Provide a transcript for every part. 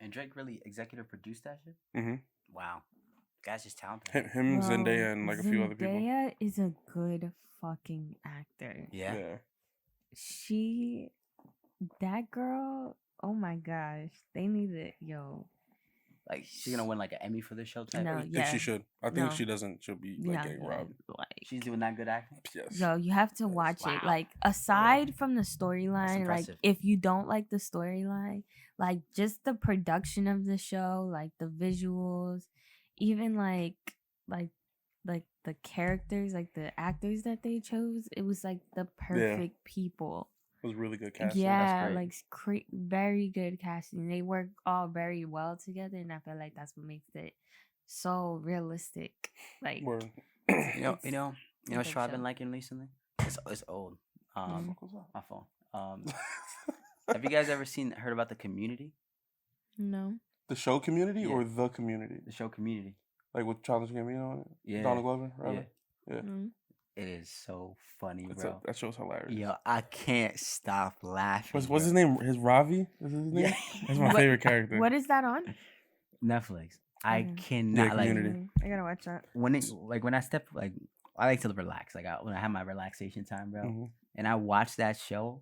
And Drake really executive produced that shit? Mm-hmm. Wow. Guy's just talented. Him, Zendaya, and like a few other people. Zendaya is a good fucking actor. Yeah. That girl, oh my gosh. They need it, yo. Like, she's gonna win like an Emmy for this show type? No, I think she should. I think No. she doesn't. She'll be like getting robbed. Like, She's doing that good acting? Yes. yo, you have to watch it. Like, aside from the storyline, like, impressive. if you don't like the storyline, like, just the production of the show, like, the visuals, even, like the characters, like, the actors that they chose, it was, like, the perfect people. It was really good casting. Yeah, like, very good casting. They work all very well together, and I feel like that's what makes it so realistic. Like, you know what show I've been liking recently? It's old. My phone. Have you guys ever heard about the Community? No. The show Community or the Community? The show Community. Like with Childish Gambino on it? Yeah. Donald Glover, rather? Yeah. Mm-hmm. It is so funny, bro. That show's hilarious. Yo, I can't stop laughing. What's his name? His Ravi? Is his name? Yeah. That's my favorite character. What is that on? Netflix. I cannot Community. I gotta watch that. When I like to relax. Like when I have my relaxation time, bro, Mm-hmm. and I watch that show,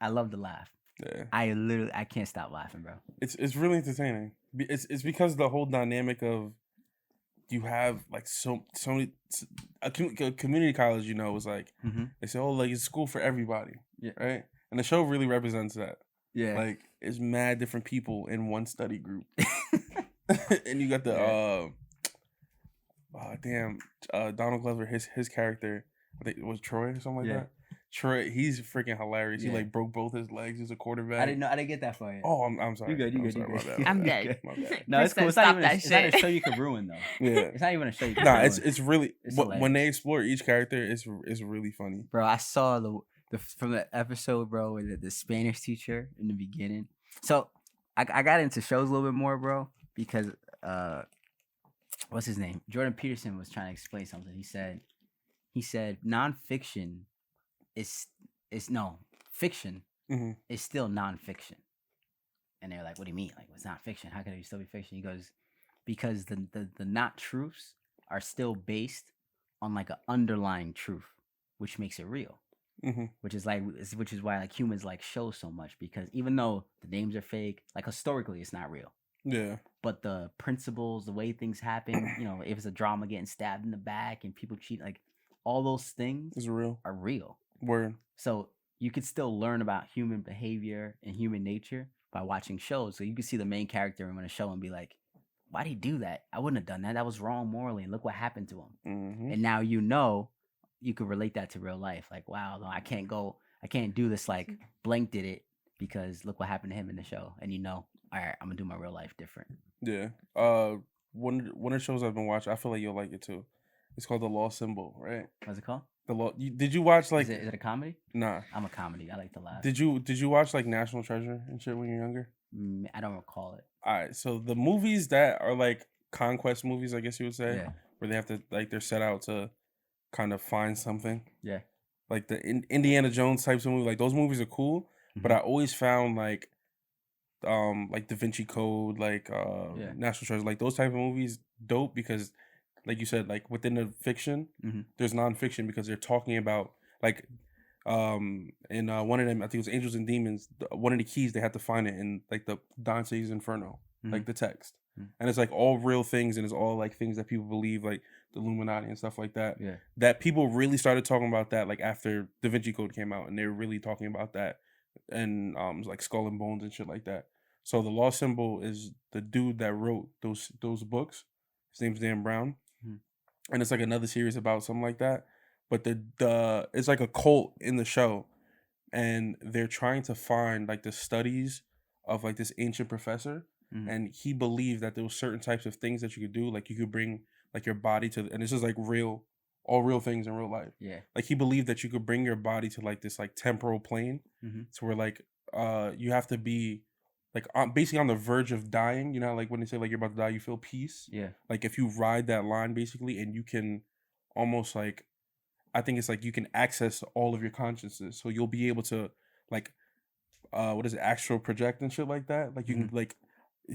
I love to laugh. Yeah. I can't stop laughing, bro. It's really entertaining. It's because the whole dynamic of you have like so many a community college, you know, is like they say, oh, like it's school for everybody, right? And the show really represents that. Yeah, like it's mad different people in one study group, and you got the Donald Glover, his character, I think it was Troy or something like that. Troy, he's freaking hilarious. He like broke both his legs. He's a quarterback. I didn't get that far yet. Oh, I'm sorry. You good. I'm dead. No, it's cool. It's not even a show you can ruin though. Yeah, it's not even a show you can ruin. It's really when they explore each character, it's really funny. Bro, I saw the from the episode, bro, with the Spanish teacher in the beginning. So I got into shows a little bit more, bro, because what's his name? Jordan Peterson was trying to explain something. He said nonfiction fiction is still nonfiction. And they're like, what do you mean? Like, what's not fiction? How can it still be fiction? He goes, because the not truths are still based on like an underlying truth, which makes it real. Which is why like humans like shows so much, because even though the names are fake, like historically it's not real. Yeah. But the principles, the way things happen, you know, if it's a drama getting stabbed in the back and people cheat, like all those things are real. Word. So you could still learn about human behavior and human nature by watching shows. So you can see the main character in a show and be like, why'd he do that? I wouldn't have done that. That was wrong morally. And look what happened to him. And now you could relate that to real life. Like, wow, no, I can't do this like Blank did it because look what happened to him in the show. And all right, I'm gonna do my real life different. Yeah. One of the shows I've been watching, I feel like you'll like it too. It's called The Lost Symbol, right? What's it called? Did you watch like? Is it a comedy? Nah. I'm a comedy. I like to laugh. Did you watch like National Treasure and shit when you're younger? I don't recall it. All right, so the movies that are like conquest movies, I guess you would say, where they have to like they're set out to kind of find something. Yeah. Like the Indiana Jones types of movies, like those movies are cool, but I always found like Da Vinci Code, like National Treasure, like those type of movies dope because, like you said, like within the fiction, there's nonfiction because they're talking about like in one of them, I think it was Angels and Demons, one of the keys they had to find it in like the Dante's Inferno, like the text. And it's like all real things, and it's all like things that people believe, like the Illuminati and stuff like that. Yeah. That people really started talking about that like after Da Vinci Code came out, and they were really talking about that, and like Skull and Bones and shit like that. So The Lost Symbol is the dude that wrote those books. His name's Dan Brown, and it's like another series about something like that. But the it's like a cult in the show, and they're trying to find like the studies of like this ancient professor. And he believed that there were certain types of things that you could do, like you could bring like your body to, and this is like all real things in real life. Yeah. Like he believed that you could bring your body to like this like temporal plane, to where like you have to be like basically on the verge of dying. You know, like when they say like you're about to die, you feel peace. Yeah. Like if you ride that line basically, and you can almost like, I think it's like you can access all of your consciousness, so you'll be able to like, astral project and shit like that. Like you can like.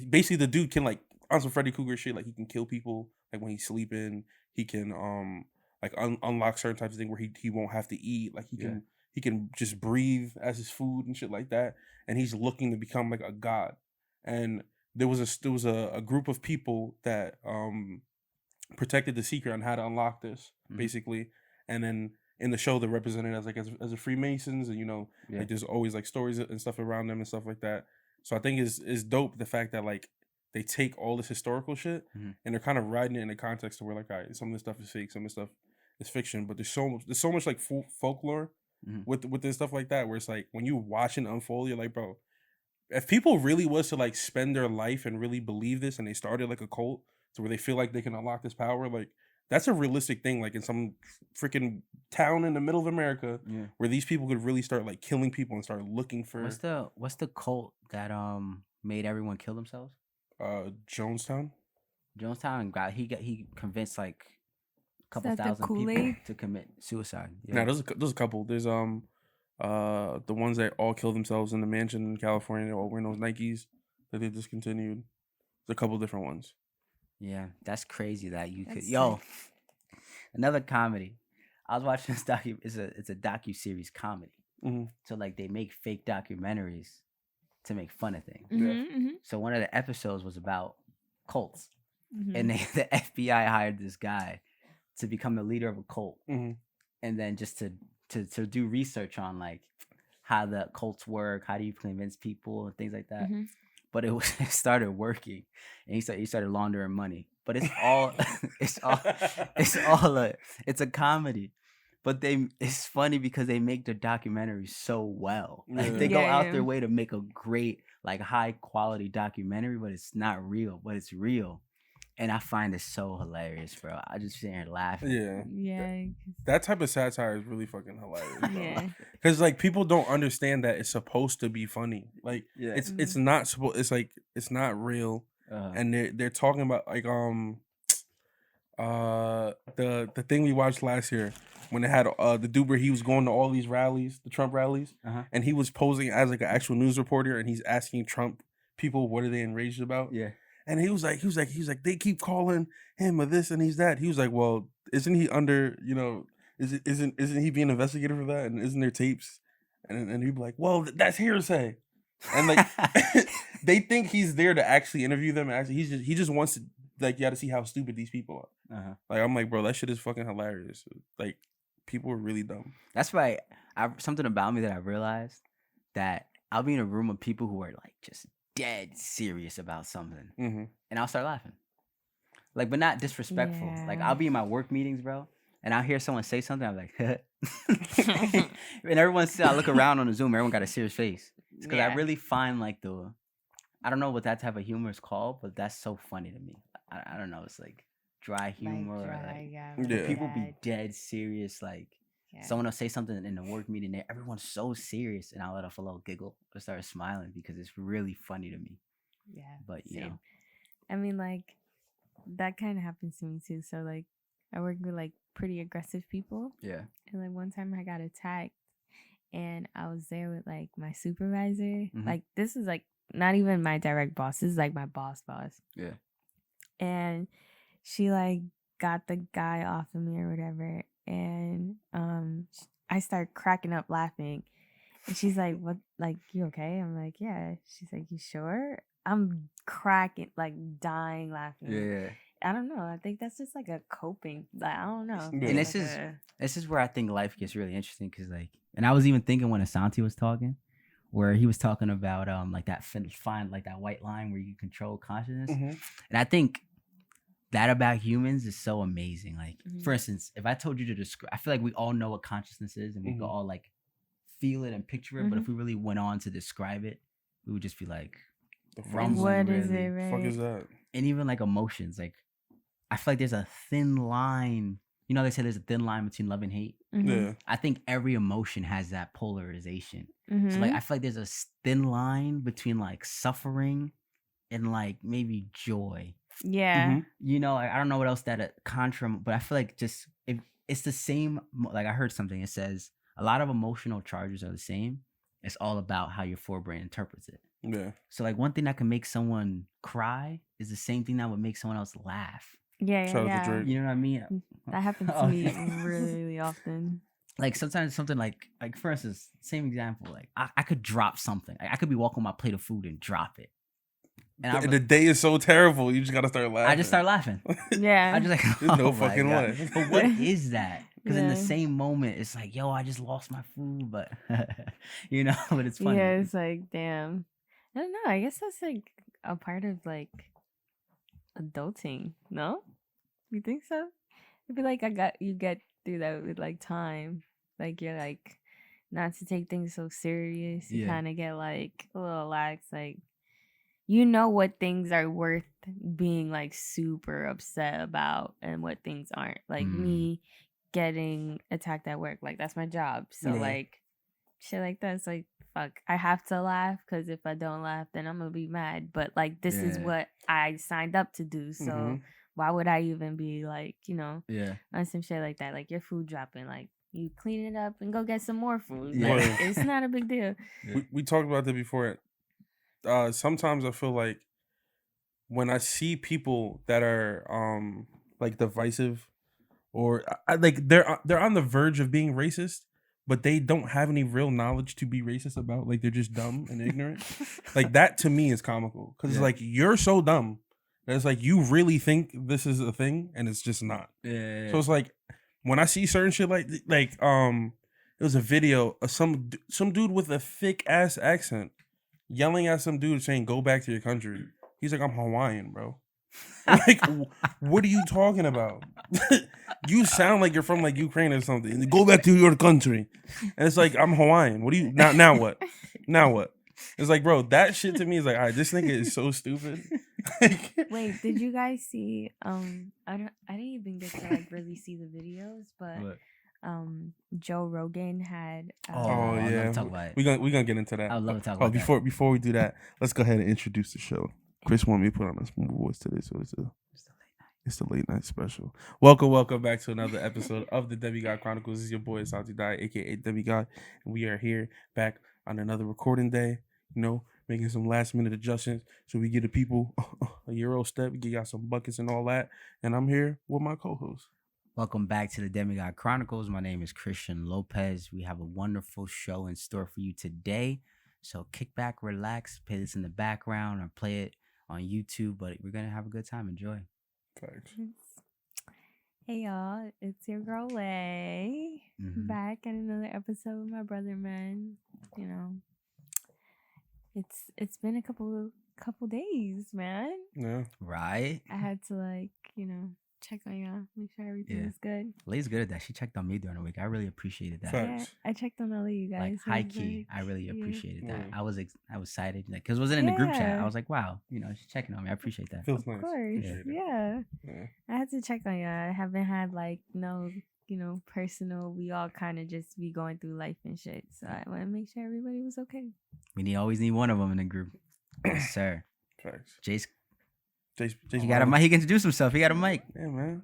basically the dude can like on some Freddy Krueger shit, like he can kill people like when he's sleeping. He can like unlock certain types of things where he won't have to eat. Like he can just breathe as his food and shit like that. And he's looking to become like a god. And there was a group of people that protected the secret on how to unlock this, basically. And then in the show they're represented as like as a Freemasons, and like there's always like stories and stuff around them and stuff like that. So I think it's dope the fact that like they take all this historical shit and they're kind of riding it in the context to where like, all right, some of this stuff is fake, some of this stuff is fiction, but there's so much like folklore with this stuff like that, where it's like when you watch it unfold, you're like, bro, if people really was to like spend their life and really believe this, and they started like a cult to where they feel like they can unlock this power, like that's a realistic thing, like in some freaking town in the middle of America where these people could really start like killing people and start looking for. What's the cult that made everyone kill themselves? Jonestown he convinced like a couple thousand people to commit suicide. Yeah, there's a couple. There's the ones that all killed themselves in the mansion in California. They're all wearing those Nikes that they discontinued. There's a couple different ones. Yeah, that's crazy that you could. Yo, another comedy. I was watching this it's a docu-series comedy. So like they make fake documentaries to make fun of things. So one of the episodes was about cults, and the FBI hired this guy to become the leader of a cult, and then just to do research on like how the cults work, how do you convince people and things like that. But it started working, and he started laundering money. But it's a comedy. But it's funny because they make their documentaries so well. Like they go out their way to make a great, like high quality documentary, but it's not real, but it's real. And I find it so hilarious, bro. I just sit here laughing. Yeah. That type of satire is really fucking hilarious, bro. Yeah. Because like people don't understand that it's supposed to be funny. Like it's not supposed. It's like it's not real. And they're talking about like the thing we watched last year when they had the dude where he was going to all these rallies, the Trump rallies, and he was posing as like an actual news reporter, and he's asking Trump people what are they enraged about. Yeah. And he was like, they keep calling him a this and he's that. He was like, well, isn't he under, isn't he being investigated for that? And isn't there tapes? And he'd be like, well, that's hearsay. And like, they think he's there to actually interview them. Actually, he just wants to, like, you got to see how stupid these people are. Like, I'm like, bro, that shit is fucking hilarious. Like, people are really dumb. That's why something about me that I realized that I'll be in a room of people who are like just dead serious about something, and I'll start laughing, like, but not disrespectful. Like I'll be in my work meetings, bro, and I'll hear someone say something, I'm like, and I look around on the Zoom, everyone got a serious face. It's because I really find like I don't know what that type of humor is called, but that's so funny to me. I don't know, it's like dry humor, or people be dead serious, like. Someone will say something in the work meeting there, everyone's so serious, and I'll let off a little giggle or start smiling because it's really funny to me. Yeah. But I mean, like that kind of happens to me too. So like I work with like pretty aggressive people. Yeah. And like one time I got attacked and I was there with like my supervisor. Like this is like not even my direct boss. This is like my boss. Yeah. And she like got the guy off of me or whatever. And I start cracking up laughing. And she's like, what? Like, you okay? I'm like, yeah. She's like, you sure? I'm cracking, like dying laughing. Yeah. I don't know. I think that's just like a coping. Like, I don't know. And this is where I think life gets really interesting, because like, and I was even thinking when Asante was talking, where he was talking about like that fine, like that white line where you control consciousness. And I think that about humans is so amazing. Like, for instance, if I told you to describe, I feel like we all know what consciousness is, and we could all like feel it and picture it. But if we really went on to describe it, we would just be like, what is it? Right? Fuck is that? And even like emotions, like I feel like there's a thin line. You know, they say there's a thin line between love and hate. Yeah. I think every emotion has that polarization. So like, I feel like there's a thin line between like suffering and like maybe joy. Yeah. You know, I don't know what else that contra, but I feel like just if it's the same. Like I heard something. It says a lot of emotional charges are the same. It's all about how your forebrain interprets it. Yeah. So like one thing that can make someone cry is the same thing that would make someone else laugh. Yeah. You know what I mean? That happens to me really often. Like sometimes something like for instance, same example. Like I could drop something. I could be walking my plate of food and drop it. And the day is so terrible. You just gotta start laughing. I just start laughing. Yeah. I just like, there's no fucking way. But what is that? Because in the same moment, it's like, yo, I just lost my food, but you know, but it's funny. Yeah, it's like, damn. I don't know. I guess that's like a part of like adulting. No, you think so? I feel like you get through that with like time. Like you're like not to take things so serious. You kind of get like a little lax. Like you know what things are worth being like super upset about and what things aren't. Like me getting attacked at work. Like that's my job. So like shit like that. It's like fuck. I have to laugh because if I don't laugh, then I'm gonna be mad. But like this is what I signed up to do. So why would I even be like, you know, on some shit like that? Like your food dropping, like you clean it up and go get some more food. Like, it's not a big deal. We talked about that before. Sometimes I feel like when I see people that are like divisive or like they're on the verge of being racist, but they don't have any real knowledge to be racist about. Like they're just dumb and ignorant. Like that to me is comical because it's like you're so dumb that it's like you really think this is a thing and it's just not. So it's like when I see certain shit like it was a video of some dude with a thick ass accent yelling at some dude saying go back to your country. He's like, I'm Hawaiian, bro. Like, what are you talking about? You sound like you're from like Ukraine or something. Go back to your country. And it's like, I'm Hawaiian. What do you now what? Now what? It's like, bro, that shit to me is like, all right, this nigga is so stupid. Wait, did you guys see I didn't even get to like really see the videos, but what? Joe Rogan had oh yeah, I'd love to talk about it. We're gonna get into that. I would love to talk about that. Before we do that, let's go ahead and introduce the show. Chris wanted me to put on a smooth voice today, so it's the late night special. Welcome back to another episode of the Demigod Chronicles. This is your boy Santi Dai, aka Demigod, and we are here back on another recording day. You know, making some last minute adjustments so we get the people a Euro step, we get y'all some buckets and all that. And I'm here with my co-host. Welcome back to the Demigod Chronicles. My name is Christian Lopez. We have a wonderful show in store for you today. So kick back, relax, play this in the background or play it on YouTube, but we're going to have a good time. Enjoy. Thanks. Hey, y'all. It's your girl, Lay. Back at another episode with my brother, man. You know, it's been a couple days, man. Yeah. Right? I had to, like, you know, check on y'all, make sure everything was good. Lay's good at that. She checked on me during the week. I really appreciated that. Yeah, I checked on all of you guys. Like high key, I really appreciated that. I was excited because it wasn't in the Yeah. group chat. I was like, wow, you know, she's checking on me. I appreciate that. Feels nice. Of course, yeah. I had to check on y'all. I haven't had like no, you know, personal. We all kind of just be going through life and shit. So I want to make sure everybody was okay. We always need one of them in the group. Yes, sir. Thanks. Jace, he got a mic. He can introduce himself. He got a mic. Yeah, man.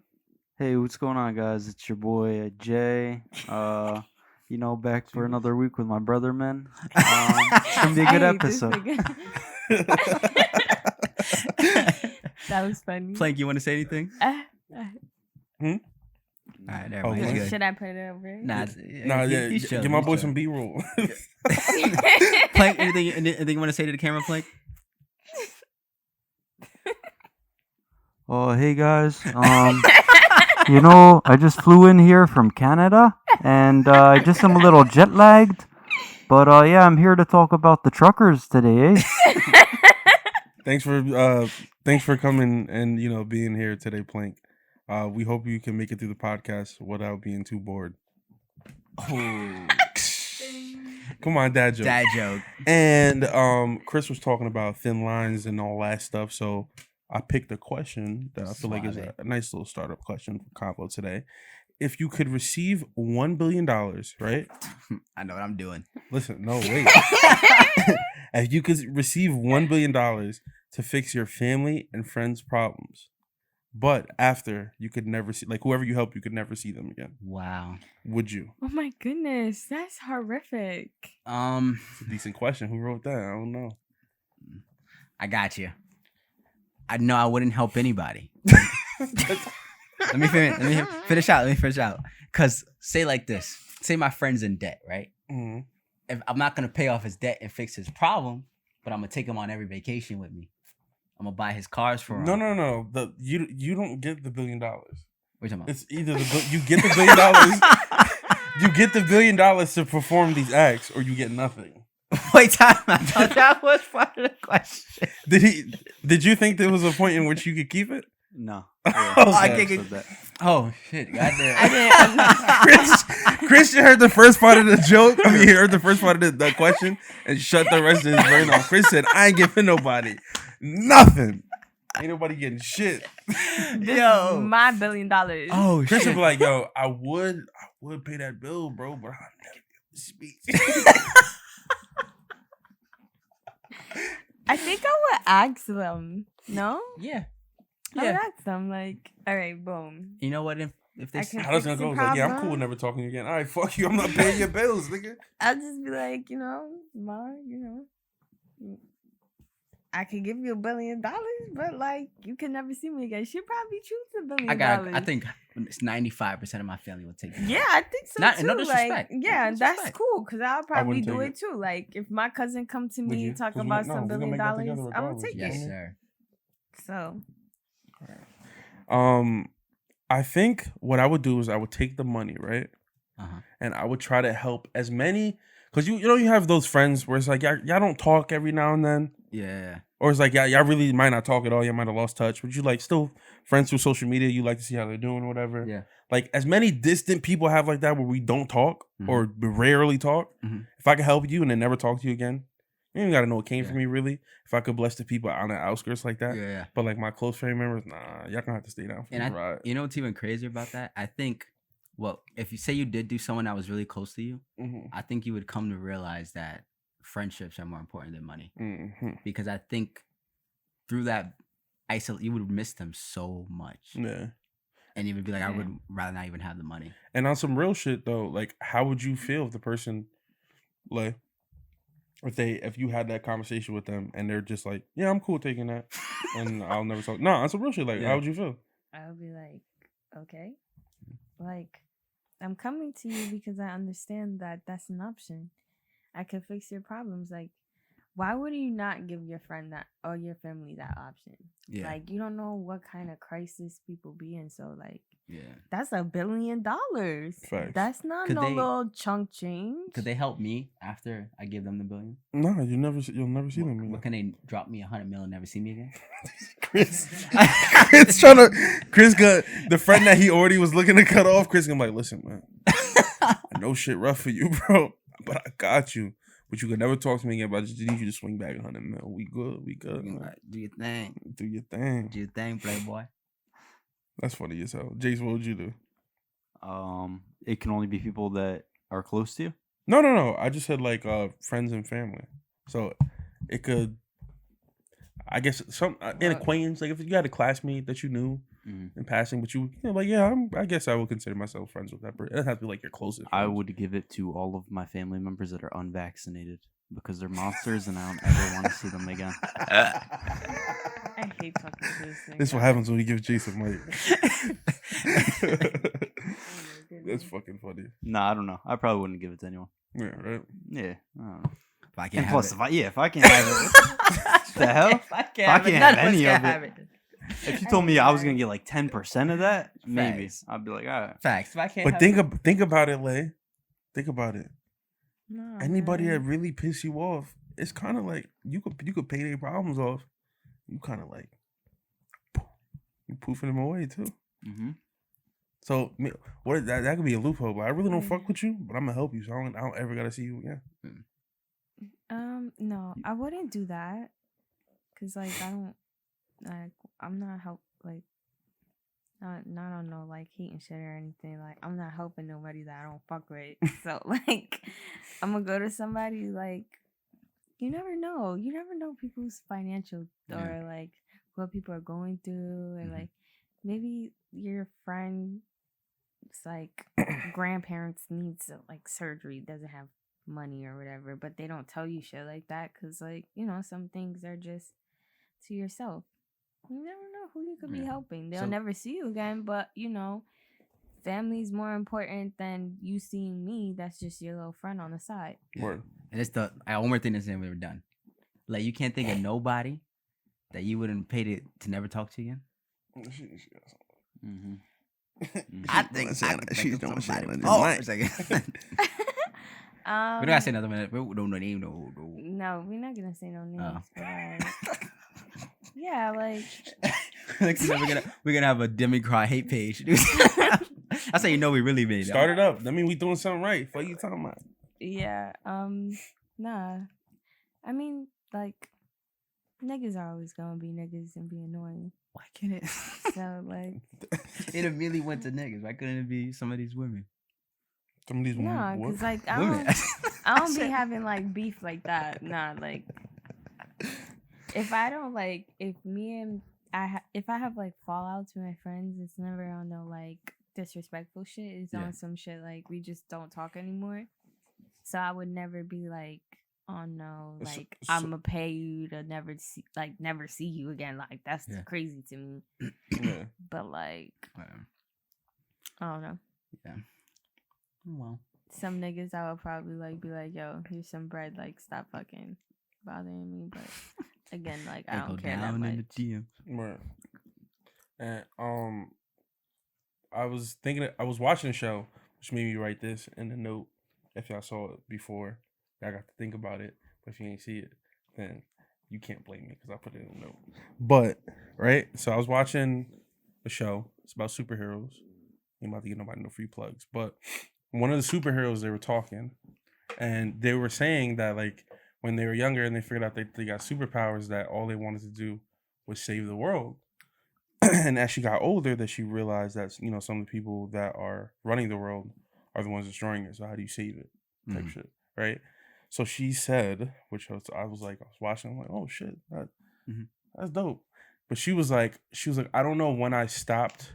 Hey, what's going on, guys? It's your boy Jay. You know, back for another week with my brother, man. It's gonna be a good episode. That was funny. Plank, you want to say anything? Hmm? All right, there. Good. Should I put it over? Nah, give my boy some B-roll. Plank, anything you want to say to the camera, Plank? Oh, hey guys. You know, I just flew in here from Canada, and I just am a little jet lagged. But yeah, I'm here to talk about the truckers today. Thanks for coming and being here today, Plank. We hope you can make it through the podcast without being too bored. Oh. Come on, dad joke. Dad joke. And Chris was talking about thin lines and all that stuff, so I picked a question that I feel like is a nice little startup question for Convo today. If you could receive $1 billion, right? I know what I'm doing. Listen, no, wait. If you could receive $1 billion to fix your family and friends' problems, but after you could never see, like whoever you help, you could never see them again. Wow. Would you? Oh my goodness, that's horrific. It's a decent question. Who wrote that? I don't know. I got you. I know I wouldn't help anybody. Let me finish out. Cause say like this. Say my friend's in debt, right? Mm-hmm. If I'm not gonna pay off his debt and fix his problem, but I'm gonna take him on every vacation with me. I'm gonna buy his cars for him. No. You don't get the $1 billion. What are you talking about? It's either you get the $1 billion. You get the $1 billion to perform these acts, or you get nothing. Wait, time. I thought that was part of the question. Did you think there was a point in which you could keep it? No. Oh shit! Goddamn. Christian heard the first part of the joke. I mean, he heard the first part of the question and shut the rest of his brain off. Chris said, "I ain't giving nobody nothing. Ain't nobody getting shit." Yo, my $1 billion. Oh, Chris would be like, "Yo, I would pay that bill, bro, but I'll never be able to speak." I think I would ask them. No? Yeah. I would ask them, like, all right, boom. You know what? If they how does it go? Like, yeah, I'm cool with never talking to you again. All right, fuck you. I'm not paying your bills, nigga. I'll just be like, Ma, I could give you $1 billion, but like, you can never see me again. She'd probably choose $1 billion. I think it's 95% of my family would take it. Yeah, I think so too. No disrespect. Like, yeah, no that's cool because I'll probably do it it too. Like, if my cousin come to me and talk about some $1 billion, I'm gonna take it. Yes, sir. So. I think what I would do is I would take the money, right? And I would try to help as many, because you have those friends where it's like y'all don't talk every now and then. Yeah. Or it's like y'all really might not talk at all. You might have lost touch, but you like still friends through social media. You like to see how they're doing or whatever. Yeah. Like as many distant people have like that where we don't talk or rarely talk. If I could help you and then never talk to you again, you ain't gotta know it came from me really. If I could bless the people on the outskirts like that. Yeah. But like my close family members, nah, y'all gonna have to stay down for the ride. You know what's even crazier about that? I think, well, if you say you did do someone that was really close to you, I think you would come to realize that friendships are more important than money. Because I think through that you would miss them so much. Yeah. And you would be like, I would rather not even have the money. And on some real shit though, like how would you feel if the person, like, if you had that conversation with them and they're just like, yeah, I'm cool taking that and I'll never talk. No, on some real shit, like how would you feel? I would be like, okay, like I'm coming to you because I understand that that's an option. I can fix your problems. Like, why would you not give your friend that or your family that option? Yeah. Like, you don't know what kind of crisis people be in. So, like, that's $1 billion. Facts. That's not little chunk change. Could they help me after I give them the $1 billion? No, you'll never see them again. What can they drop me $100 million and never see me again? Chris got the friend that he already was looking to cut off. Chris gonna be like, listen, man, I know shit rough for you, bro, but I got you. But you could never talk to me again. But I just need you to swing back $100 million. We good. Right, do your thing. Do your thing, playboy. That's funny as hell. Jace, what would you do? It can only be people that are close to you. No. I just said like friends and family. So it could, I guess, some an acquaintance. Like if you had a classmate that you knew in passing, but I guess I would consider myself friends with that person. It doesn't have to be like your closest friends. I would give it to all of my family members that are unvaccinated because they're monsters and I don't ever want to see them again. I hate talking to this thing. This is what happens when you give Jason money. That's fucking funny. Nah, I don't know. I probably wouldn't give it to anyone. Yeah, right? Yeah, I don't know. If I can't if I can't have it, what the hell? If I can't have any of it. If you told me I was gonna get like 10% of that, maybe I'd be like, all right. Facts. If I can't. But think about it, Lay. Think about it. No, anybody that really piss you off, it's kind of like you could pay their problems off. You kind of like you poofing them away too. So what that could be a loophole. But I really don't fuck with you, but I'm gonna help you, so I don't ever gotta see you again. No, I wouldn't do that, cause like I'm not not on no like hate and shit or anything. Like I'm not helping nobody that I don't fuck with. So like I'm gonna go to somebody like you never know people's financial or like what people are going through and like maybe your friend's like grandparents needs like surgery, doesn't have money or whatever, but they don't tell you shit like that because like some things are just to yourself. You never know who you could be helping. They'll never see you again, but family's more important than you seeing me. That's just your little friend on the side. Word. And it's one more thing that's never done. Like, you can't think of nobody that you wouldn't pay to never talk to again. Mm-hmm. I think she's doing somebody. Oh, a second. We don't gotta say nothing. No name. No, we're not gonna say no names. But yeah, like we're gonna have a Demigod hate page. That's how you know we really made it. Start it up. That mean we doing something right. What you talking about? Yeah. Nah. I mean, like, niggas are always gonna be niggas and be annoying. Why can't it? So, like, it immediately went to niggas. Why couldn't it be some of these women? Some of these women. Nah, because like I don't be having like beef like that. Nah, like if I don't like if I have like fallouts with my friends, it's never on no like disrespectful shit. It's on some shit like we just don't talk anymore. So I would never be like, oh no, like I'm gonna pay you to never see you again. Like that's crazy to me. But like I don't know. Yeah. Well, some niggas I would probably like be like, yo, here's some bread, like stop fucking bothering me. But again, like I don't care that much. In the DM. Right. And I was watching a show, which made me write this in the note. If y'all saw it before, I got to think about it. But if you ain't see it, then you can't blame me because I put it in the note. But right, so I was watching a show. It's about superheroes. I'm about to get nobody no free plugs, but one of the superheroes, they were talking, and they were saying that like when they were younger and they figured out they got superpowers, that all they wanted to do was save the world. And as she got older, that she realized that some of the people that are running the world are the ones destroying it. So how do you save it? Type shit, right? So she said, which I was watching, I'm like, oh shit, that's dope. But she was like, I don't know when I stopped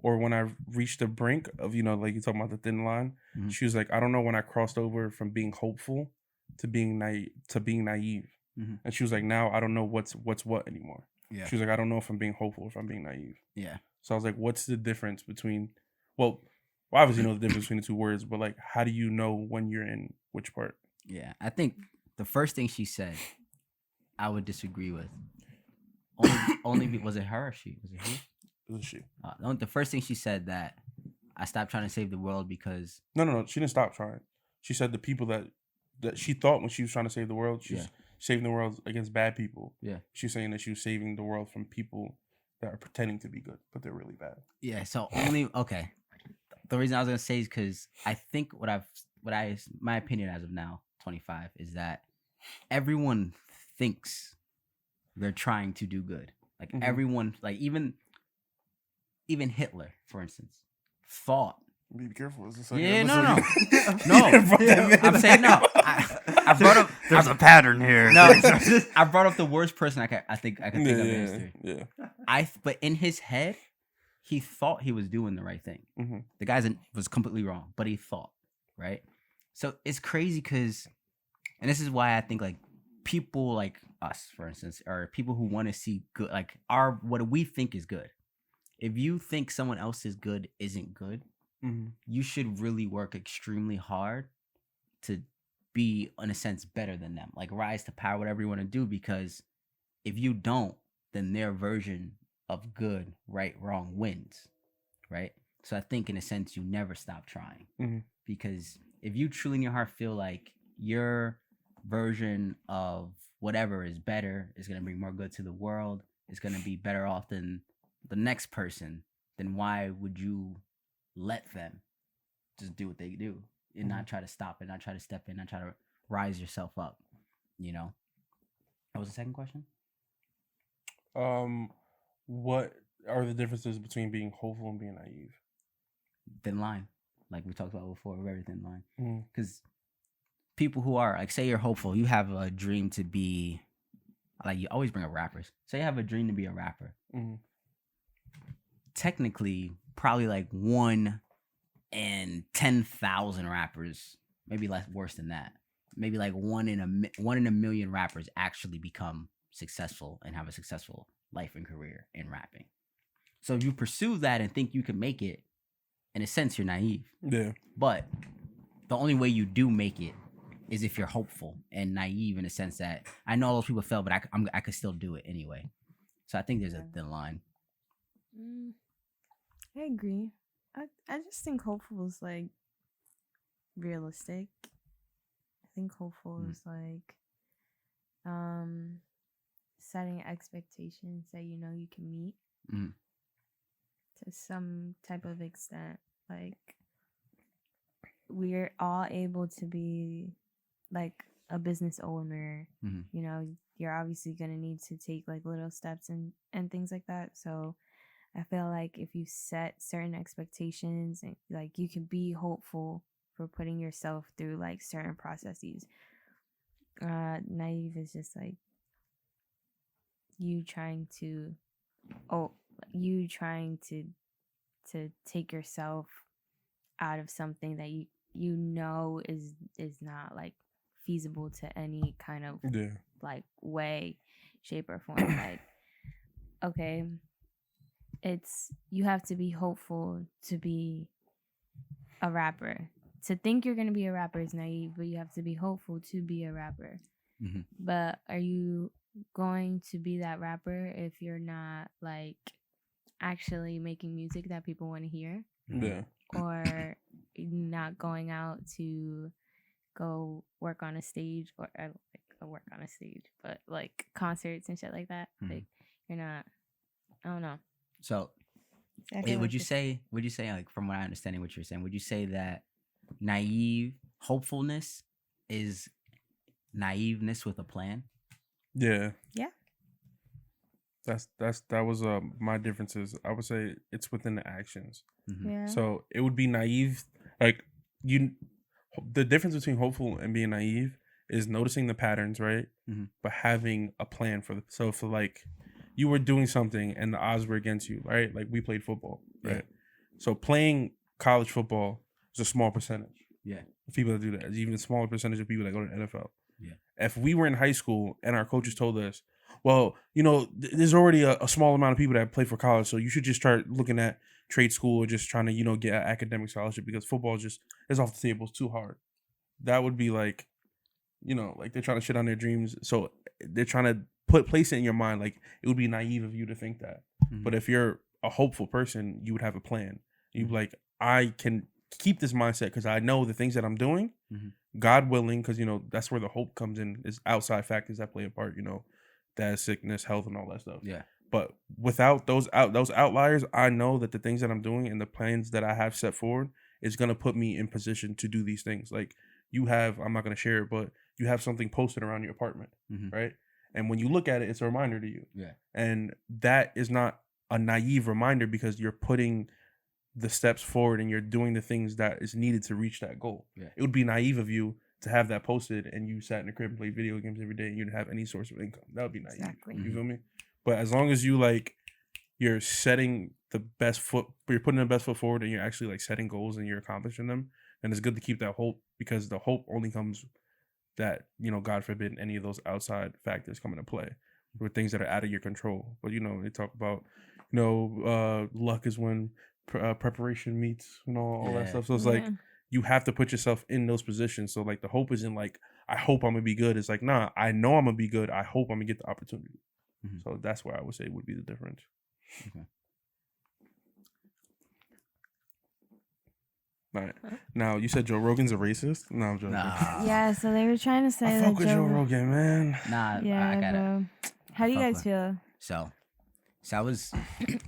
or when I reached the brink of, like you talking about the thin line. Mm-hmm. She was like, I don't know when I crossed over from being hopeful to being naive. Mm-hmm. And she was like, now I don't know what's what anymore. Yeah. She was like, I don't know if I'm being hopeful or if I'm being naive. Yeah. So I was like, what's the difference between? Well, obviously know the difference between the two words, but like, how do you know when you're in which part? Yeah, I think the first thing she said, I would disagree with. Only was it her or she? Was it who? It was she. The first thing she said that I stopped trying to save the world because no, she didn't stop trying. She said the people that she thought when she was trying to save the world, she's saving the world against bad people. Yeah, she's saying that she was saving the world from people that are pretending to be good, but they're really bad. Yeah. So okay. The reason I was gonna say is because I think my opinion as of now, 25, is that everyone thinks they're trying to do good. Like everyone, like even Hitler, for instance, thought. Be careful. Yeah, no. I'm saying no. I brought up. There's a pattern here. No, I brought up the worst person I think of in history. Yeah. But in his head, he thought he was doing the right thing. Mm-hmm. The guy was completely wrong, but he thought, right? So it's crazy because, and this is why I think like people like us, for instance, are people who want to see good, like what we think is good. If you think someone else's good isn't good, you should really work extremely hard to be, in a sense, better than them. Like rise to power, whatever you want to do, because if you don't, then their version of good, right, wrong wins, right? So I think in a sense, you never stop trying because if you truly in your heart feel like your version of whatever is better, is going to bring more good to the world, is going to be better off than the next person, then why would you let them just do what they do and not try to stop it, not try to step in, not try to rise yourself up, What was the second question? What are the differences between being hopeful and being naive? Thin line, like we talked about before, very thin line. Because people who are, like, say you're hopeful, you have a dream to be, like, you always bring up rappers. Say you have a dream to be a rapper. Technically, probably like 1 in 10,000 rappers, maybe worse than that. Maybe like one in a million rappers actually become successful and have a successful life and career in rapping. So if you pursue that and think you can make it, in a sense, you're naive. Yeah. But the only way you do make it is if you're hopeful and naive in the sense that I know all those people fail, but I could still do it anyway. So I think there's a thin line. I agree. I just think hopeful is like realistic. I think hopeful is like setting expectations that you know you can meet to some type of extent. Like we're all able to be like a business owner. You know, you're obviously gonna need to take like little steps and things like that. So I feel like if you set certain expectations and like you can be hopeful for putting yourself through like certain processes. Naive is just like you trying to take yourself out of something that you know is not like feasible to any kind of like way, shape, or form. Like, okay, you have to be hopeful to be a rapper. To think you're gonna be a rapper is naive, but you have to be hopeful to be a rapper. But are you going to be that rapper if you're not like actually making music that people want to hear? Yeah. Or not going out to go work on a stage or work on a stage, but like concerts and shit like that. Like you're not. I don't know. So, would you say like from what I understand what you're saying, would you say that naive hopefulness is naiveness with a plan? Yeah. Yeah. That was my differences. I would say it's within the actions. Yeah. So it would be naive, like the difference between hopeful and being naive is noticing the patterns, right? But having a plan for so if like you were doing something and the odds were against you, right? Like we played football, right? Yeah. So playing college football is a small percentage. Yeah. Of people that do that. It's even a smaller percentage of people that go to the NFL. Yeah. If we were in high school and our coaches told us, well, you know, there's already a small amount of people that play for college, so you should just start looking at trade school or just trying to, you know, get an academic scholarship because football is off the table. It's too hard. That would be like, you know, like they're trying to shit on their dreams. So they're trying to place it in your mind. Like it would be naive of you to think that. But if you're a hopeful person, you would have a plan. You'd be like, I can keep this mindset because I know the things that I'm doing, God willing, because, you know, that's where the hope comes in, is outside factors that play a part, you know, that sickness, health, and all that stuff. Yeah. But without those outliers, I know that the things that I'm doing and the plans that I have set forward is going to put me in position to do these things. Like you have, I'm not going to share it, but you have something posted around your apartment, right? And when you look at it, it's a reminder to you. Yeah. And that is not a naive reminder because you're putting the steps forward and you're doing the things that is needed to reach that goal. Yeah. It would be naive of you to have that posted and you sat in the crib and played video games every day and you didn't have any source of income. That would be naive. Exactly. You feel me? But as long as you like, you're setting the best foot, you're putting the best foot forward and you're actually like setting goals and you're accomplishing them, then it's good to keep that hope because the hope only comes that, you know, God forbid any of those outside factors come into play with things that are out of your control. But, you know, they talk about, you know, luck is when preparation meets, you know, all that stuff. So it's like, you have to put yourself in those positions. So like the hope isn't like, I hope I'm gonna be good. It's like, nah, I know I'm gonna be good. I hope I'm gonna get the opportunity. So that's where I would say would be the difference. Okay. All right. Now you said Joe Rogan's a racist. No, I'm joking. Nah. Yeah, so they were trying to say I fuck with Joe Rogan, man. Nah, yeah, I gotta. How do you guys feel? So I was.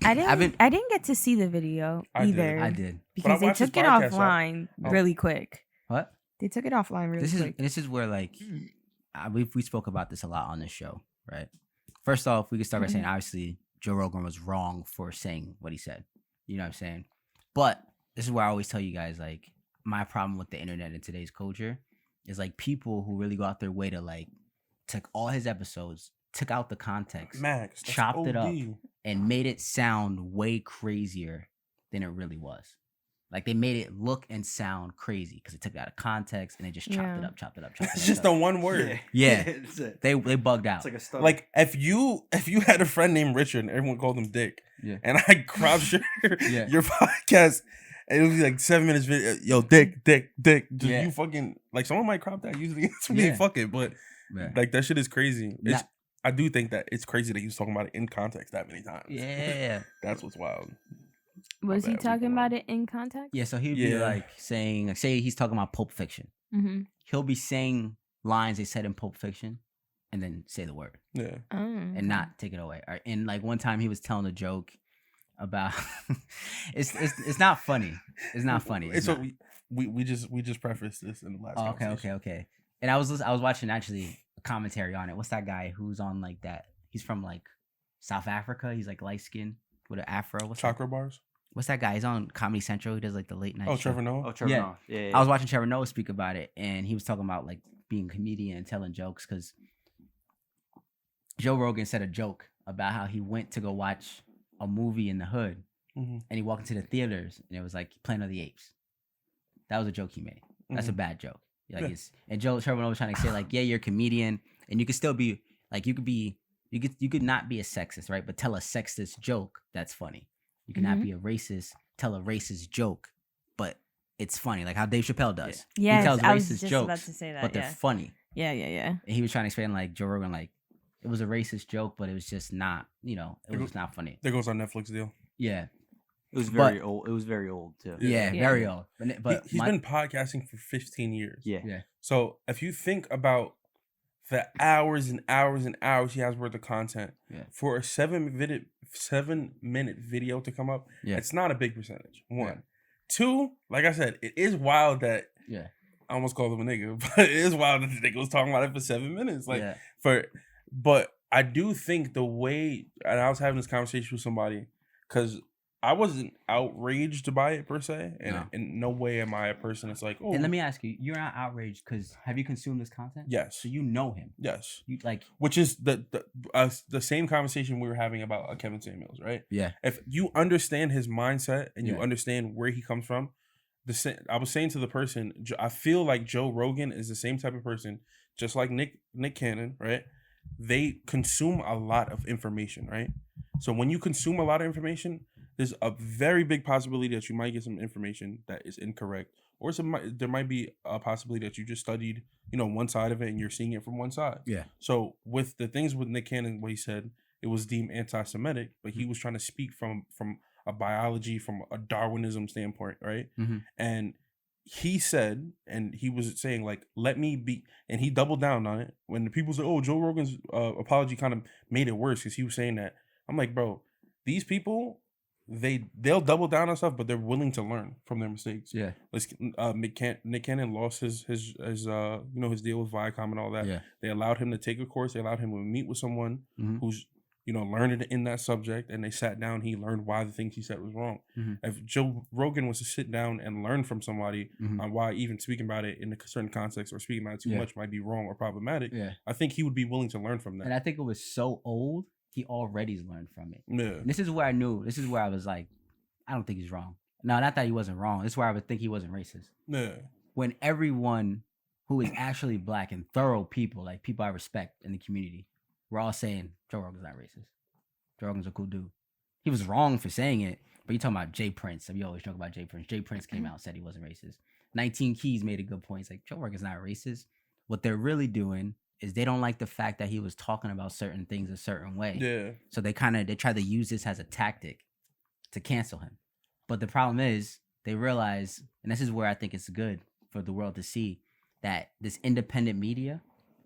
I didn't get to see the video either. I did because they took it offline really quick. What? They took it offline really quick. This is where like we spoke about this a lot on this show, right? First off, we could start by saying obviously Joe Rogan was wrong for saying what he said. You know what I'm saying? But this is where I always tell you guys, like, my problem with the internet in today's culture is like people who really go out their way to like took all his episodes, took out the context, chopped it up, and made it sound way crazier than it really was. Like they made it look and sound crazy because it took it out of context and they just chopped it up. It's just the one word. Yeah. They bugged out. It's like a stutter. Like if you had a friend named Richard and everyone called him Dick, and I crowd your podcast, and it would be like 7 minutes video. Yo, Dick. Just you fucking like someone might crop that usually it's me. Fuck it, but like that shit is crazy. I do think that it's crazy that he was talking about it in context that many times. Yeah, that's what's wild. Was he talking about it in context? Yeah, so he'd be like saying, like, say he's talking about Pulp Fiction. Mm-hmm. He'll be saying lines they said in Pulp Fiction, and then say the word. Yeah, and not take it away. And like one time he was telling a joke about it's not funny. It's not funny. So we just prefaced this in the last. Okay. And I was watching actually a commentary on it. What's that guy who's on like that? He's from like South Africa. He's like light skinned with an afro. What's Chakra bars? What's that guy? He's on Comedy Central. He does like the late night. Trevor Noah. Trevor Noah. Yeah. I was watching Trevor Noah speak about it, and he was talking about like being a comedian and telling jokes because Joe Rogan said a joke about how he went to go watch a movie in the hood, and he walked into the theaters, and it was like Planet of the Apes. That was a joke he made. That's a bad joke. Like and Trevor Noah was trying to say like, yeah, you're a comedian, and you could still be like, you could not be a sexist, right? But tell a sexist joke that's funny. You cannot be a racist, tell a racist joke, but it's funny, like how Dave Chappelle does. Yeah, he tells I was racist just jokes, about to say that, but they're funny. Yeah. And he was trying to explain like Joe Rogan, like it was a racist joke, but it was just not, it was not funny. There goes our Netflix deal. Yeah, it was very old. It was very old too. Yeah, very old. But he's been podcasting for 15 years. Yeah. So if you think about the hours and hours and hours he has worth of content for a 7-minute video to come up, it's not a big percentage. One, two, like I said, it is wild that I almost called him a nigga, but it is wild that the nigga was talking about it for 7 minutes. But I do think the way, and I was having this conversation with somebody because I wasn't outraged by it per se, and in no way am I a person that's like, oh. And let me ask you, you're not outraged because have you consumed this content? Yes. So you know him. Yes. You like, which is the same conversation we were having about Kevin Samuels, right? Yeah. If you understand his mindset and you understand where he comes from, I was saying to the person, I feel like Joe Rogan is the same type of person, just like Nick Cannon, right? They consume a lot of information, right? So when you consume a lot of information, there's a very big possibility that you might get some information that is incorrect, or there might be a possibility that you just studied, one side of it and you're seeing it from one side. Yeah. So with the things with Nick Cannon, what he said, it was deemed anti-Semitic, but he was trying to speak from a biology, from a Darwinism standpoint, right? Mm-hmm. And he said, and he was saying like, let me be, and he doubled down on it when the people said, oh, Joe Rogan's apology kind of made it worse because he was saying that. I'm like, bro, these people, they'll double down on stuff, but they're willing to learn from their mistakes. Yeah. Nick Cannon lost his his deal with Viacom and all that. Yeah. They allowed him to take a course. They allowed him to meet with someone who's learned in that subject, and they sat down. He learned why the things he said was wrong. Mm-hmm. If Joe Rogan was to sit down and learn from somebody on why even speaking about it in a certain context or speaking about it too much might be wrong or problematic, I think he would be willing to learn from that. And I think it was so old. He already learned from it. Yeah. And this is where I knew. This is where I was like, I don't think he's wrong. No, not that he wasn't wrong. This is where I would think he wasn't racist. Yeah. When everyone who is actually black and thorough people, like people I respect in the community, we're all saying Joe Rogan's not racist. Joe Rogan's a cool dude. He was wrong for saying it, but you're talking about Jay Prince. We always joke about Jay Prince. Jay Prince came out and said he wasn't racist. 19 Keys made a good point. It's like, Joe Rogan's not racist. What they're really doing is they don't like the fact that he was talking about certain things a certain way. Yeah. So they try to use this as a tactic to cancel him. But the problem is they realize, and this is where I think it's good for the world to see, that this independent media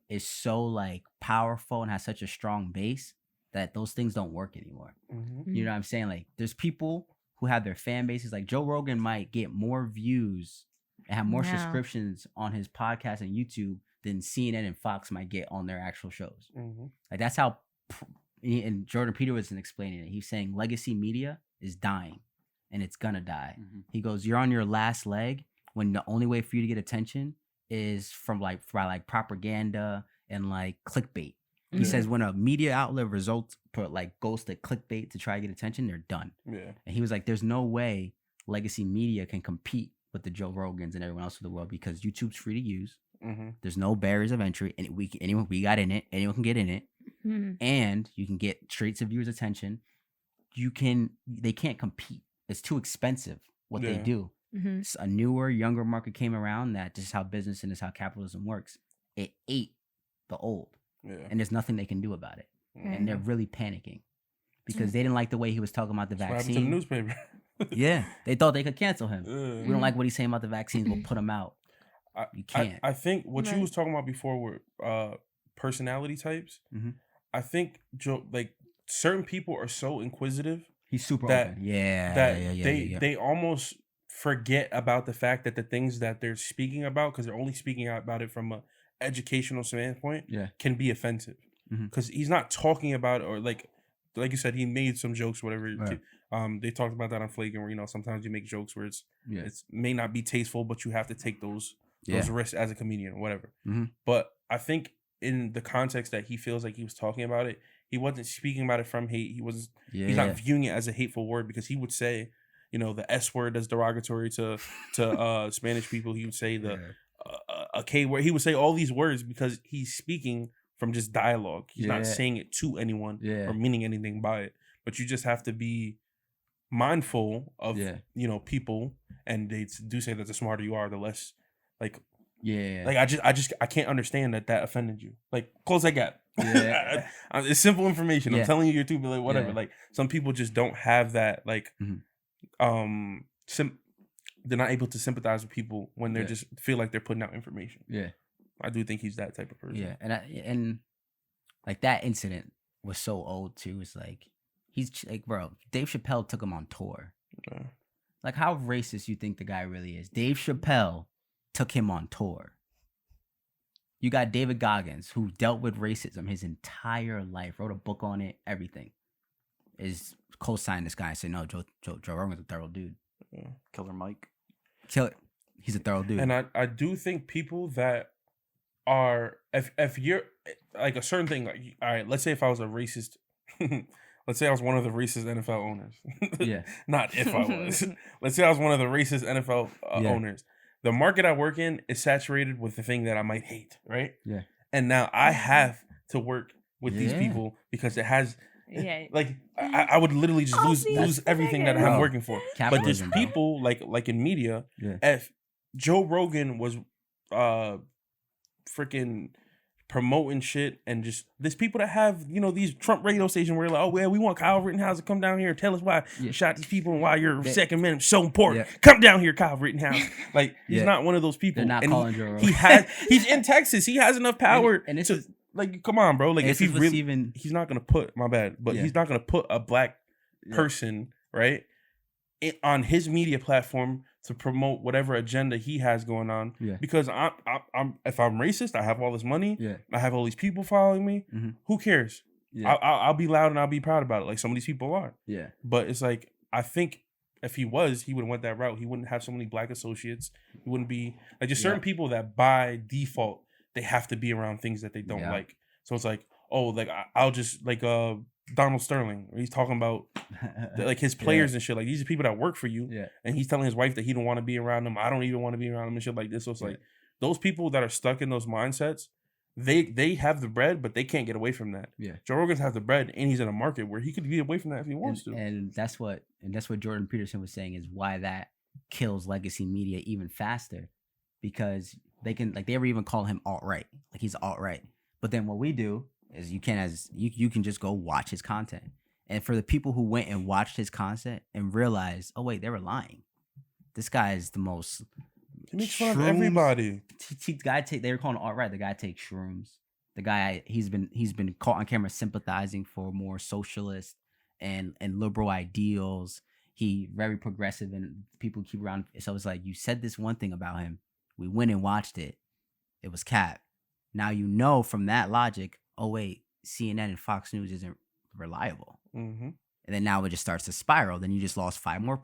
is so like powerful and has such a strong base that those things don't work anymore. Mm-hmm. You know what I'm saying? Like there's people who have their fan bases. Like Joe Rogan might get more views and have more subscriptions on his podcast and YouTube than CNN and Fox might get on their actual shows. Mm-hmm. Like that's how, and Jordan Peterson was explaining it. He's saying legacy media is dying and it's gonna die. Mm-hmm. He goes, you're on your last leg when the only way for you to get attention is from like propaganda and like clickbait. He says when a media outlet goes to clickbait to try to get attention, they're done. Yeah. And he was like, there's no way legacy media can compete with the Joe Rogans and everyone else in the world because YouTube's free to use. There's no barriers of entry, and we got in it. Anyone can get in it, and you can get straight to viewers' attention. They can't compete. It's too expensive what they do. So a newer, younger market came around that this is how business and this is how capitalism works. It ate the old, and there's nothing they can do about it, and they're really panicking because they didn't like the way he was talking about the vaccine. What happened to the newspaper? Yeah, they thought they could cancel him. We don't like what he's saying about the vaccines. We'll put him out. You can't. I think what you was talking about before were personality types. I think Joe, like certain people are so inquisitive. He's super that, open. They almost forget about the fact that the things that they're speaking about, because they're only speaking about it from a educational standpoint, can be offensive. Because he's not talking about, or like you said, he made some jokes, whatever. Right. They talked about that on Flagrant, where sometimes you make jokes where it's may not be tasteful, but you have to take those risks as a comedian or whatever. But I think in the context that he feels like he was talking about it, he wasn't speaking about it from hate. He's not viewing it as a hateful word, because he would say, the S word that's derogatory to Spanish people. He would say a K word. He would say all these words because he's speaking from just dialogue. He's not saying it to anyone or meaning anything by it. But you just have to be mindful of people, and they do say that the smarter you are, the less like I can't understand that offended you. Like, close that gap. It's simple information. I'm telling you, you're too, but like whatever. Like, some people just don't have that like they're not able to sympathize with people when they just feel like they're putting out information. I do think he's that type of person. And like that incident was so old too. It's like he's like, bro, Dave Chappelle took him on tour. Like, how racist you think the guy really is? Dave Chappelle took him on tour. You got David Goggins, who dealt with racism his entire life, wrote a book on it, everything. Is co-signed this guy and say, no, Joe Rogan's a thorough dude. Killer Mike. He's a thorough dude. And I do think people that are, if you're like a certain thing, like, all right, let's say if I was a racist, let's say I was one of the racist NFL owners. Not if I was. Let's say I was one of the racist NFL owners. The market I work in is saturated with the thing that I might hate, right? And now I have to work with these people because it has, like, I would literally just lose everything that I'm working for. But there's people like in media. If Joe Rogan was freaking promoting shit, and just there's people that have these Trump radio stations where like, oh well, we want Kyle Rittenhouse to come down here and tell us why you shot these people and why your Second Amendment is so important. Come down here, Kyle Rittenhouse. Like, he's not one of those people. They're not and calling Joe Rogan. He's in Texas. He has enough power and to like, come on, bro. Like, if he really he's not gonna put he's not gonna put a black person right on his media platform to promote whatever agenda he has going on. Because I'm if I'm racist, I have all this money. I have all these people following me. Who cares? I'll be loud and I'll be proud about it. Like some of these people are. But it's like, I think if he would have went that route. He wouldn't have so many black associates. He wouldn't be like, just certain people that by default they have to be around things that they don't like. So it's like, oh, like I'll just like Donald Sterling, he's talking about like his players and shit. Like, these are people that work for you, and he's telling his wife that he don't want to be around them. I don't even want to be around them and shit like this. So it's like those people that are stuck in those mindsets, they have the bread, but they can't get away from that. Joe Rogan has the bread, and he's in a market where he could get away from that if he wants to. And that's what Jordan Peterson was saying, is why that kills legacy media even faster, because they were even calling him alt-right, like he's alt-right. But then what we do is you can just go watch his content. And for the people who went and watched his content and realized, oh wait, they were lying. This guy is the most. He makes fun of everybody. They were calling alt-right. The guy takes shrooms. The guy he's been caught on camera sympathizing for more socialist and liberal ideals. He very progressive, and people keep around. So it's like, you said this one thing about him. We went and watched it. It was cap. Now from that logic, oh wait, CNN and Fox News isn't reliable. And then now it just starts to spiral. Then you just lost 5% more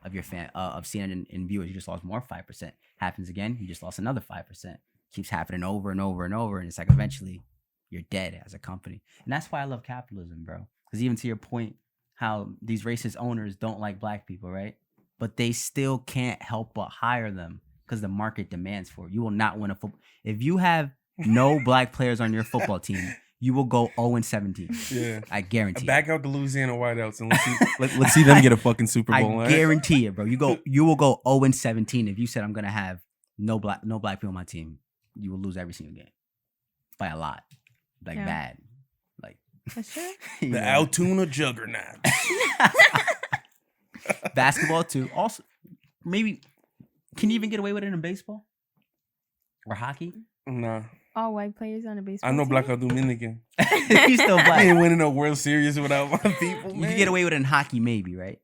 of your fan of CNN and viewers. You just lost more 5%. Happens again, you just lost another 5%. Keeps happening over and over and over, and it's like eventually you're dead as a company. And that's why I love capitalism, bro. Because even to your point, how these racist owners don't like black people, right? but they still can't help but hire them because the market demands for it. You will not win a football. If you have no black players on your football team, you will go 0-17. Yeah, I guarantee. Back out the Louisiana Whiteouts and let's see them get a fucking Super Bowl. I guarantee it, bro. You will go 0-17 if you said I'm gonna have no black people on my team. You will lose every single game by a lot, bad, like. That's true. The Altoona Juggernaut. Basketball too. Also, maybe can you even get away with it in baseball or hockey? Nah. All white players on a baseball I know team? Black Dominican. He's still black. I ain't winning no World Series without my people, man. You can get away with it in hockey, maybe, right?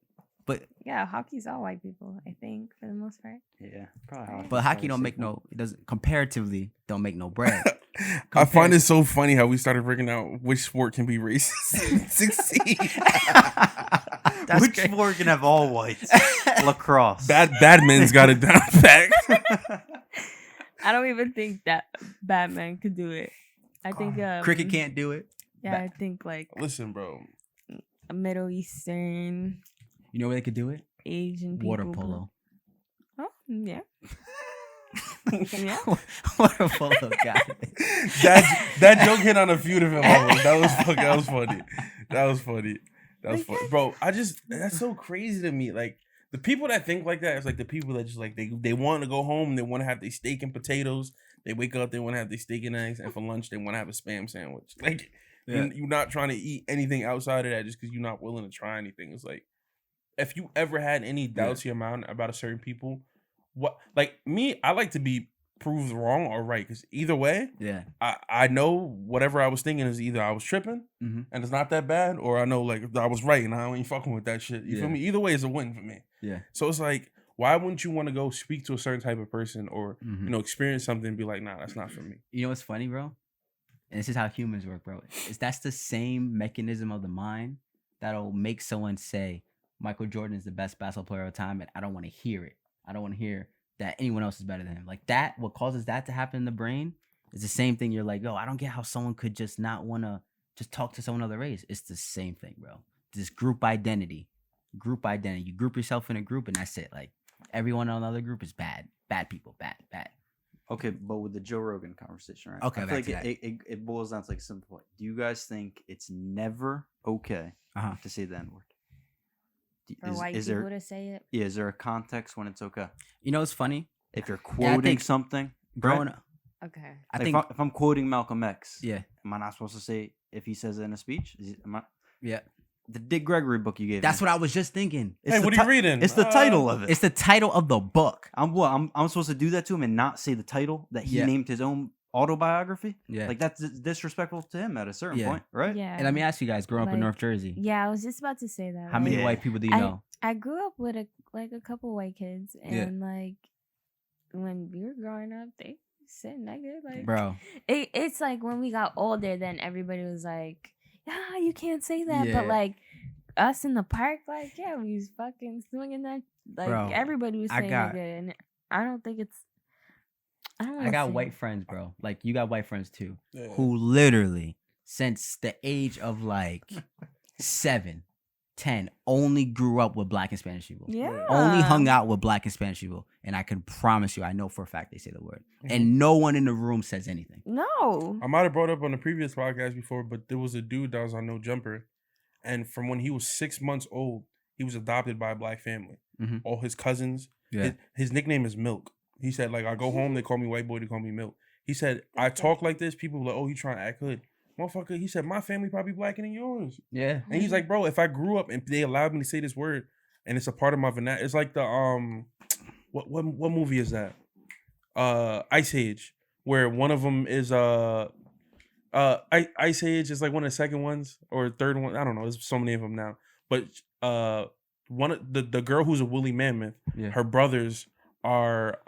But yeah, hockey's all white people, I think, for the most part. Yeah, probably. But hockey don't make it doesn't comparatively don't make no bread. I find it so funny how we started breaking out which sport can be racist and succeed. Which sport can have all whites? Lacrosse. Badman's got it down back. I don't even think that Batman could do it. I think cricket can't do it. Yeah, I think like listen, bro. A Middle Eastern. You know where they could do it? Asian people. Water polo. Oh yeah. Yeah. Water polo guy. That joke hit on a few different levels. That was funny, bro. That's so crazy to me. Like the people that think like that, it's like the people that just like they want to go home, they want to have their steak and potatoes. They wake up, they want to have their steak and eggs, and for lunch they want to have a Spam sandwich. Like you're not trying to eat anything outside of that just because you're not willing to try anything. It's like if you ever had any doubts in your mind about a certain people, what like me, I like to be proved wrong or right because either way, I know whatever I was thinking is either I was tripping and it's not that bad, or I know like I was right and I ain't fucking with that shit. You feel me? Either way is a win for me. Yeah. So it's like, why wouldn't you want to go speak to a certain type of person or experience something and be like, nah, that's not for me? You know what's funny, bro? And this is how humans work, bro. That's the same mechanism of the mind that'll make someone say Michael Jordan is the best basketball player of all time, and I don't want to hear it. I don't want to hear that anyone else is better than him. Like that, what causes that to happen in the brain is the same thing. You're like, yo, I don't get how someone could just not want to just talk to someone of the race. It's the same thing, bro. This group identity. You group yourself in a group and that's it. Like everyone in another group is bad. Bad people. Bad. Okay, but with the Joe Rogan conversation, right? Okay, I feel like it boils down to like a simple point. Do you guys think it's never okay to say the N-word? For white people to say it? Yeah, is there a context when it's okay? You know, it's funny. If you're quoting something. Growing up. Okay. I think if I'm quoting Malcolm X, am I not supposed to say if he says it in a speech? Yeah. The Dick Gregory book you gave That's me. what I was just thinking. Hey, what are you reading? It's the title of it. It's the title of the book. I'm supposed to do that to him and not say the title that he named his own autobiography? Yeah. Like that's disrespectful to him at a certain point, right? Yeah. And let me ask you guys, growing up in North Jersey. Yeah, I was just about to say that. How many white people do you know? I grew up with a couple white kids, and like when we were growing up, they said negative. Like, bro, it's like when we got older, then everybody was like, "Yeah, you can't say that." But like us in the park, like, yeah, we was fucking swinging that. Like bro, everybody was saying negative, and I don't think it's. I got white friends, bro. Like you got white friends too, who literally since the age of like 7, 10, only grew up with Black and Spanish people. Yeah. Only hung out with Black and Spanish people. And I can promise you, I know for a fact they say the word. And no one in the room says anything. No. I might have brought up on the previous podcast before, but there was a dude that was on No Jumper. And from when he was 6 months old, he was adopted by a Black family. All his cousins. Yeah. His nickname is Milk. He said, like, I go home, they call me white boy, they call me Milk. He said, I talk like this, people were like, oh, he trying to act hood. Motherfucker, he said, my family probably blacker than yours. Yeah. And he's like, bro, if I grew up and they allowed me to say this word and it's a part of my vernacular, it's like the what movie is that? Ice Age, where one of them is Ice Age is like one of the second ones or third one. I don't know. There's so many of them now. But one of the girl who's a woolly mammoth, her brothers are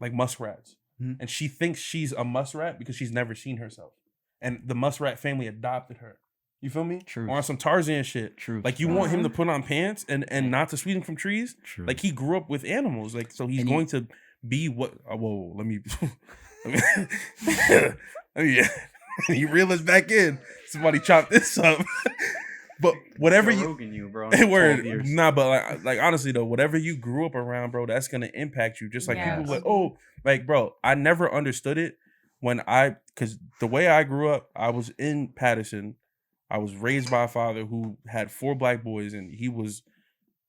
like muskrats. And she thinks she's a muskrat because she's never seen herself. And the muskrat family adopted her. You feel me? True. Or on some Tarzan shit. True. Like you want him to put on pants and not to swing from trees. True. Like he grew up with animals. Like so he's going to be what? Whoa, let me you reel us back in. Somebody chop this up. But whatever Joe you, Rogan bro. Word, nah, but like honestly though, whatever you grew up around, bro, that's gonna impact you. Just like people like, oh, like bro, I never understood it because the way I grew up, I was in Patterson. I was raised by a father who had 4 black boys, and he was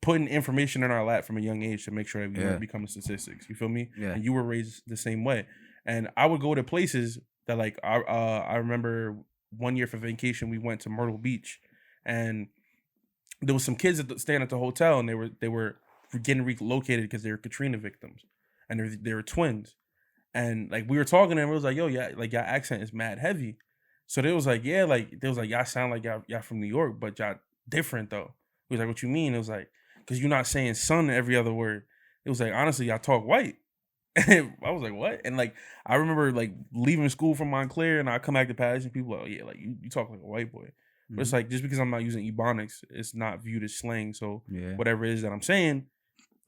putting information in our lap from a young age to make sure that we weren't becoming statistics. You feel me? Yeah. And you were raised the same way. And I would go to places that like I remember one year for vacation we went to Myrtle Beach, and there was some kids staying at the hotel, and they were getting relocated because they were Katrina victims, and they were twins. And like we were talking to them, it was like, yo, yeah, like your accent is mad heavy. So they was like, yeah, like they was like, y'all sound like y'all from New York, but y'all different though. It was like, what you mean? It was like, because you're not saying son every other word. It was like, honestly, y'all talk white. And I was like, what? And like I remember like leaving school from Montclair, and I come back to Patterson, people like, oh yeah, like you talk like a white boy. But it's like, just because I'm not using Ebonics, it's not viewed as slang. So whatever it is that I'm saying,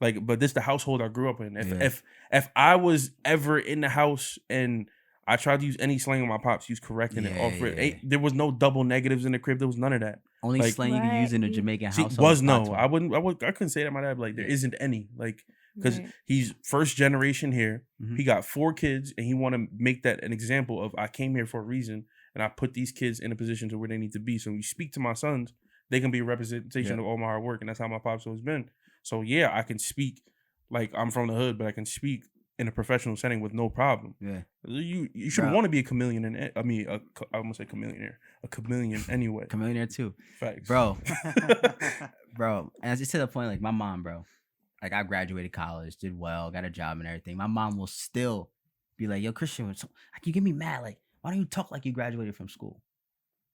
like, but this is the household I grew up in. If I was ever in the house and I tried to use any slang with my pops, he was correcting it off rip. There was no double negatives in the crib. There was none of that. Only like, slang you can use in a Jamaican household was no. I couldn't say that to my dad. Like there isn't any. Like because he's first generation here. He got 4 kids, and he want to make that an example of I came here for a reason, and I put these kids in a position to where they need to be. So when you speak to my sons, they can be a representation of all my hard work, and that's how my pops always been. So yeah, I can speak like I'm from the hood, but I can speak in a professional setting with no problem. Yeah, you should want to be a chameleon, I almost say chameleon, a chameleon anyway. Chameleon too. Facts, bro. Bro, and it's to the point like my mom, bro. Like I graduated college, did well, got a job and everything. My mom will still be like, "Yo, Christian, like you get me mad. Like, why don't you talk like you graduated from school?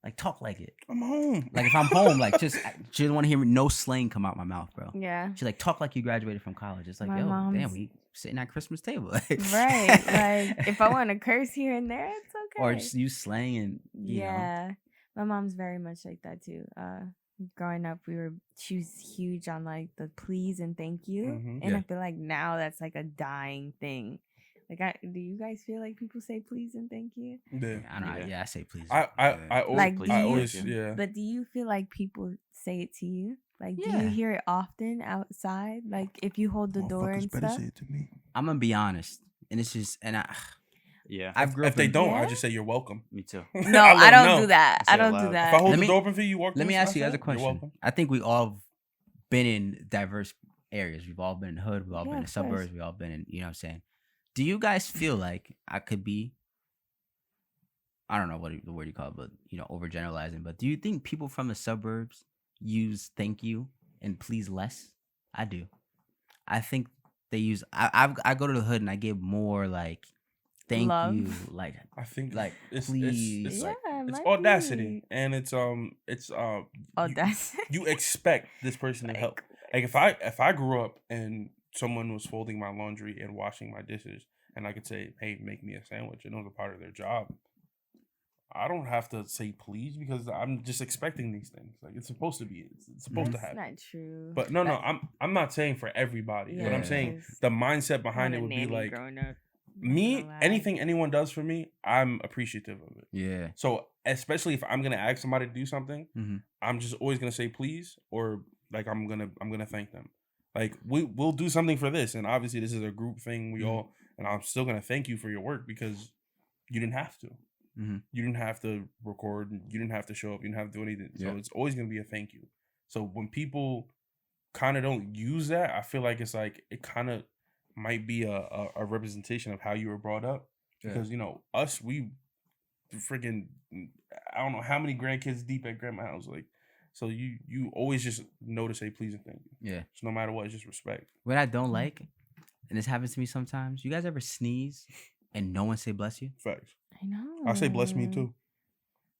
Like, talk like it. I'm home. Like, if I'm home, like, she doesn't want to hear no slang come out my mouth, bro. Yeah. She's like, talk like you graduated from college. It's like, damn, we sitting at Christmas table. Right. Like, if I want to curse here and there, it's okay. Or just use slang and, you know. My mom's very much like that, too. Growing up, she was huge on, like, the please and thank you. Mm-hmm. And I feel like now that's, like, a dying thing. Like, do you guys feel like people say please and thank you? Yeah, I don't know. Yeah, I say please. I always. But do you feel like people say it to you? Like, do you hear it often outside? Like, if you hold the door and stuff. Say it to me. I'm gonna be honest, and it's just, I've grown up. If they don't, I just say you're welcome. Me too. No, I don't do that. I don't do that. If I hold the door open for you, walk. Let me ask you guys a question. I think we all been in diverse areas. We've all been in the hood. We've all been in the suburbs. We've all been in, you know what I'm saying. Do you guys feel like I could be, I don't know what the word you call it, but, you know, overgeneralizing, but do you think people from the suburbs use thank you and please less? I do. I think they use, I go to the hood and I give more like, thank you, like, I think like, it's, please. It's audacity, and it's audacity. You expect this person to help. Like if I grew up and someone was folding my laundry and washing my dishes, and I could say, hey, make me a sandwich, and it was a part of their job, I don't have to say please because I'm just expecting these things. Like it's supposed to be. It's supposed to happen. That's not true. But no, I'm not saying for everybody. Yeah, what I'm saying, the mindset behind it would be like, me, anything anyone does for me, I'm appreciative of it. Yeah. So especially if I'm gonna ask somebody to do something, I'm just always gonna say please, or like I'm gonna thank them. Like we'll do something for this, and obviously this is a group thing. We all, and I'm still gonna thank you for your work because you didn't have to. You didn't have to record. You didn't have to show up. You didn't have to do anything. So it's always gonna be a thank you. So when people kind of don't use that, I feel like it's like it kind of might be a representation of how you were brought up. Because you know us, we freaking I don't know how many grandkids deep at grandma's house, like. So you always just know to say please and thank you. Yeah. So no matter what, it's just respect. What I don't like, and this happens to me sometimes, you guys ever sneeze and no one say bless you? Facts. I know. I say bless me too.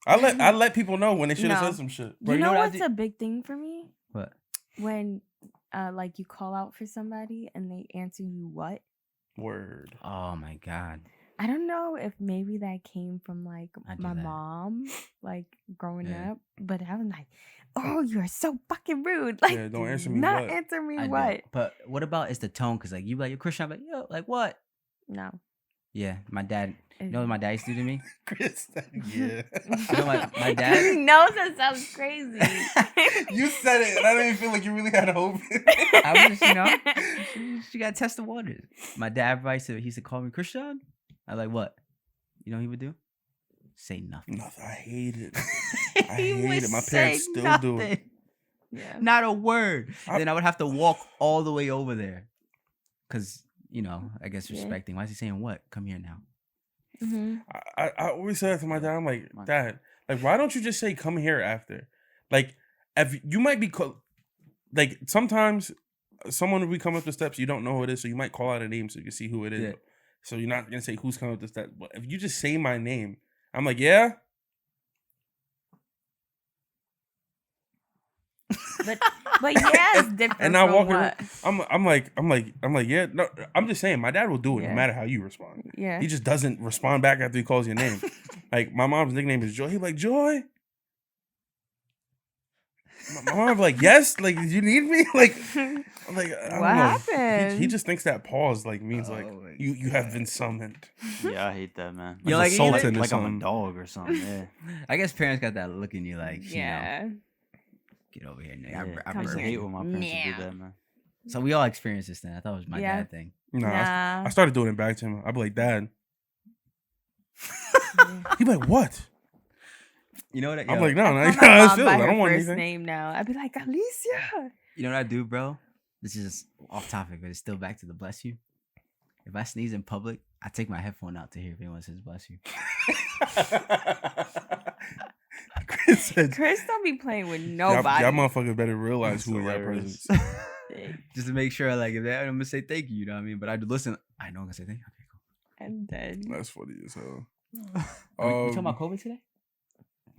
I let people know when they should have said some shit. You know what's a big thing for me? What? When like you call out for somebody and they answer you what? Word. Oh my God. I don't know if maybe that came from like my mom, like growing up, but I was like, oh, you're so fucking rude. Like, don't answer me not what. Answer me what. But what about it's the tone? Because like you like, you're Christian, I'm like, yo, like what? No. Yeah, my dad. You know what my dad used to do to me? Chris, yeah. You know my dad? He knows that sounds crazy. You said it, and I didn't even feel like you really had hope. I was just, you gotta test the waters. My dad he used to call me Christian. I like, what? You know what he would do? Say nothing. Nothing. I hate it. I hate it. My parents still do it. Yeah. Not a word. Then I would have to walk all the way over there. Because, I guess respecting. Why is he saying what? Come here now. Mm-hmm. I always say that to my dad. I'm like, Dad, like, why don't you just say come here after? Like, if you might be like, sometimes someone will be coming up the steps, you don't know who it is, so you might call out a name so you can see who it is. Yeah. So you're not gonna say who's coming up the steps. But if you just say my name, I'm like, yeah. But yeah, it's different. And I walk around. I'm like, yeah. No, I'm just saying, my dad will do it no matter how you respond. Yeah. He just doesn't respond back after he calls your name. Like, my mom's nickname is Joy. He's like, Joy. My mom's like, yes. Like, did you need me? Like, I'm like, I don't know. Happened? He just thinks that pause like means like you have been summoned. Yeah, I hate that, man. You're like Sultan, like I'm a dog or something. Yeah. I guess parents got that look in you, like, yeah. Get over here. Yeah, I hate when my parents do that, man. So we all experienced this thing. I thought it was my dad thing. Nah. I started doing it back to him. I'd be like, Dad. He'd be like, what? You know what? I'm like, no, I don't want anything. Name now. I'd be like, Alicia. You know what I do, bro? This is off topic, but it's still back to the bless you. If I sneeze in public, I take my headphone out to hear if anyone says bless you. Chris don't be playing with nobody. Y'all motherfuckers better realize who y'all presents. Just to make sure, like, if I'm gonna say thank you, you know what I mean? But I do listen. I know I'm gonna say thank you. Okay, cool. I'm dead. That's funny as hell. We talking about COVID today?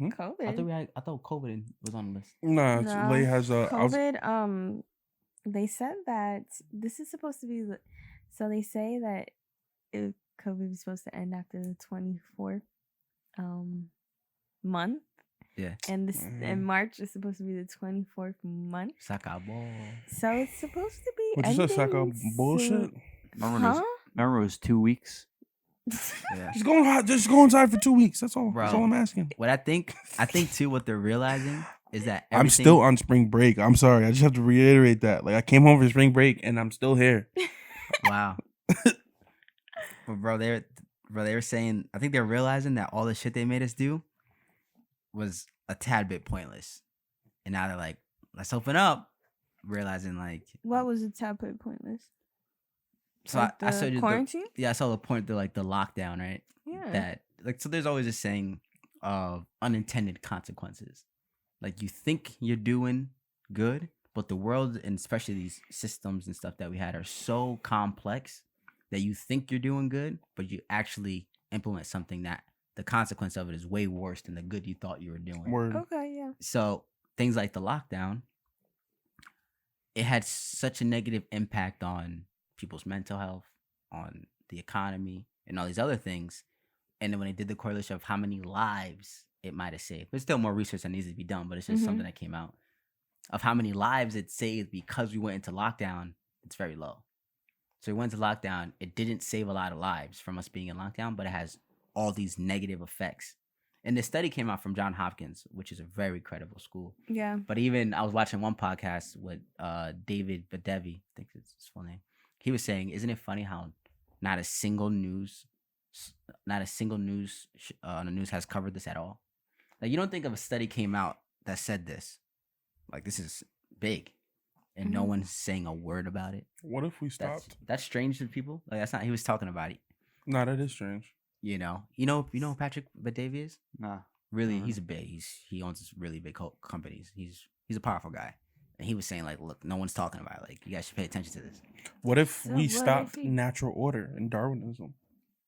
COVID. I thought COVID was on the list. Nah, Lay has COVID. They said that this is supposed to be. So they say that COVID is supposed to end after the 24th month. Yeah. And this in March is supposed to be the 24th month. Sacabo. So it's supposed to be. What you said, Sacabo bullshit? Remember it was 2 weeks. Yeah. Just go inside for 2 weeks. That's all. Bro, that's all I'm asking. What I think too, what they're realizing is that I'm still on spring break. I'm sorry. I just have to reiterate that. Like, I came home for spring break and I'm still here. Wow. But bro, they were saying, I think they're realizing that all the shit they made us do was a tad bit pointless. And now they're like, let's open up. Realizing, like, what was a tad bit pointless? So like I saw quarantine. I saw the point to, like, the lockdown, right? Yeah. That, like, so there's always a saying of unintended consequences. Like, you think you're doing good, but the world, and especially these systems and stuff that we had, are so complex that you think you're doing good, but you actually implement something that the consequence of it is way worse than the good you thought you were doing. Word. Okay, yeah. So things like the lockdown, it had such a negative impact on people's mental health, on the economy, and all these other things. And then when they did the correlation of how many lives it might have saved, there's still more research that needs to be done, but it's just something that came out of how many lives it saved because we went into lockdown. It's very low. So we went into lockdown. It didn't save a lot of lives from us being in lockdown, but it has all these negative effects. And this study came out from Johns Hopkins, which is a very credible school. Yeah. But even I was watching one podcast with David Badevi, I think it's his full name. He was saying, isn't it funny how not a single news on the news has covered this at all? Like, you don't think of a study came out that said this. Like, this is big. And no one's saying a word about it. What if we stopped? That's strange to people. Like, that's not. He was talking about it. No, that is strange. You know who Patrick Badevi is? Nah. Really, he's a big. He owns really big companies. He's a powerful guy. And he was saying, like, look, no one's talking about it. Like, you guys should pay attention to this. What if we stopped natural order and Darwinism?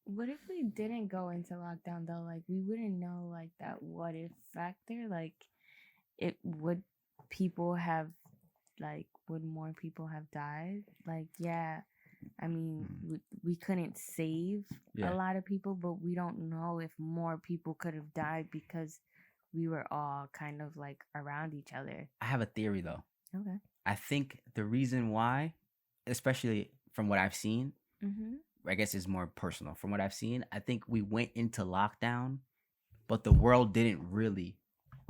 What if we didn't go into lockdown though? Like, we wouldn't know, like, that what if factor. Like, would more people have died? Like, yeah, I mean, we couldn't save a lot of people, but we don't know if more people could have died because we were all kind of, like, around each other. I have a theory, though. Okay. I think the reason why, especially from what I've seen, I guess it's more personal. From what I've seen, I think we went into lockdown, but the world didn't really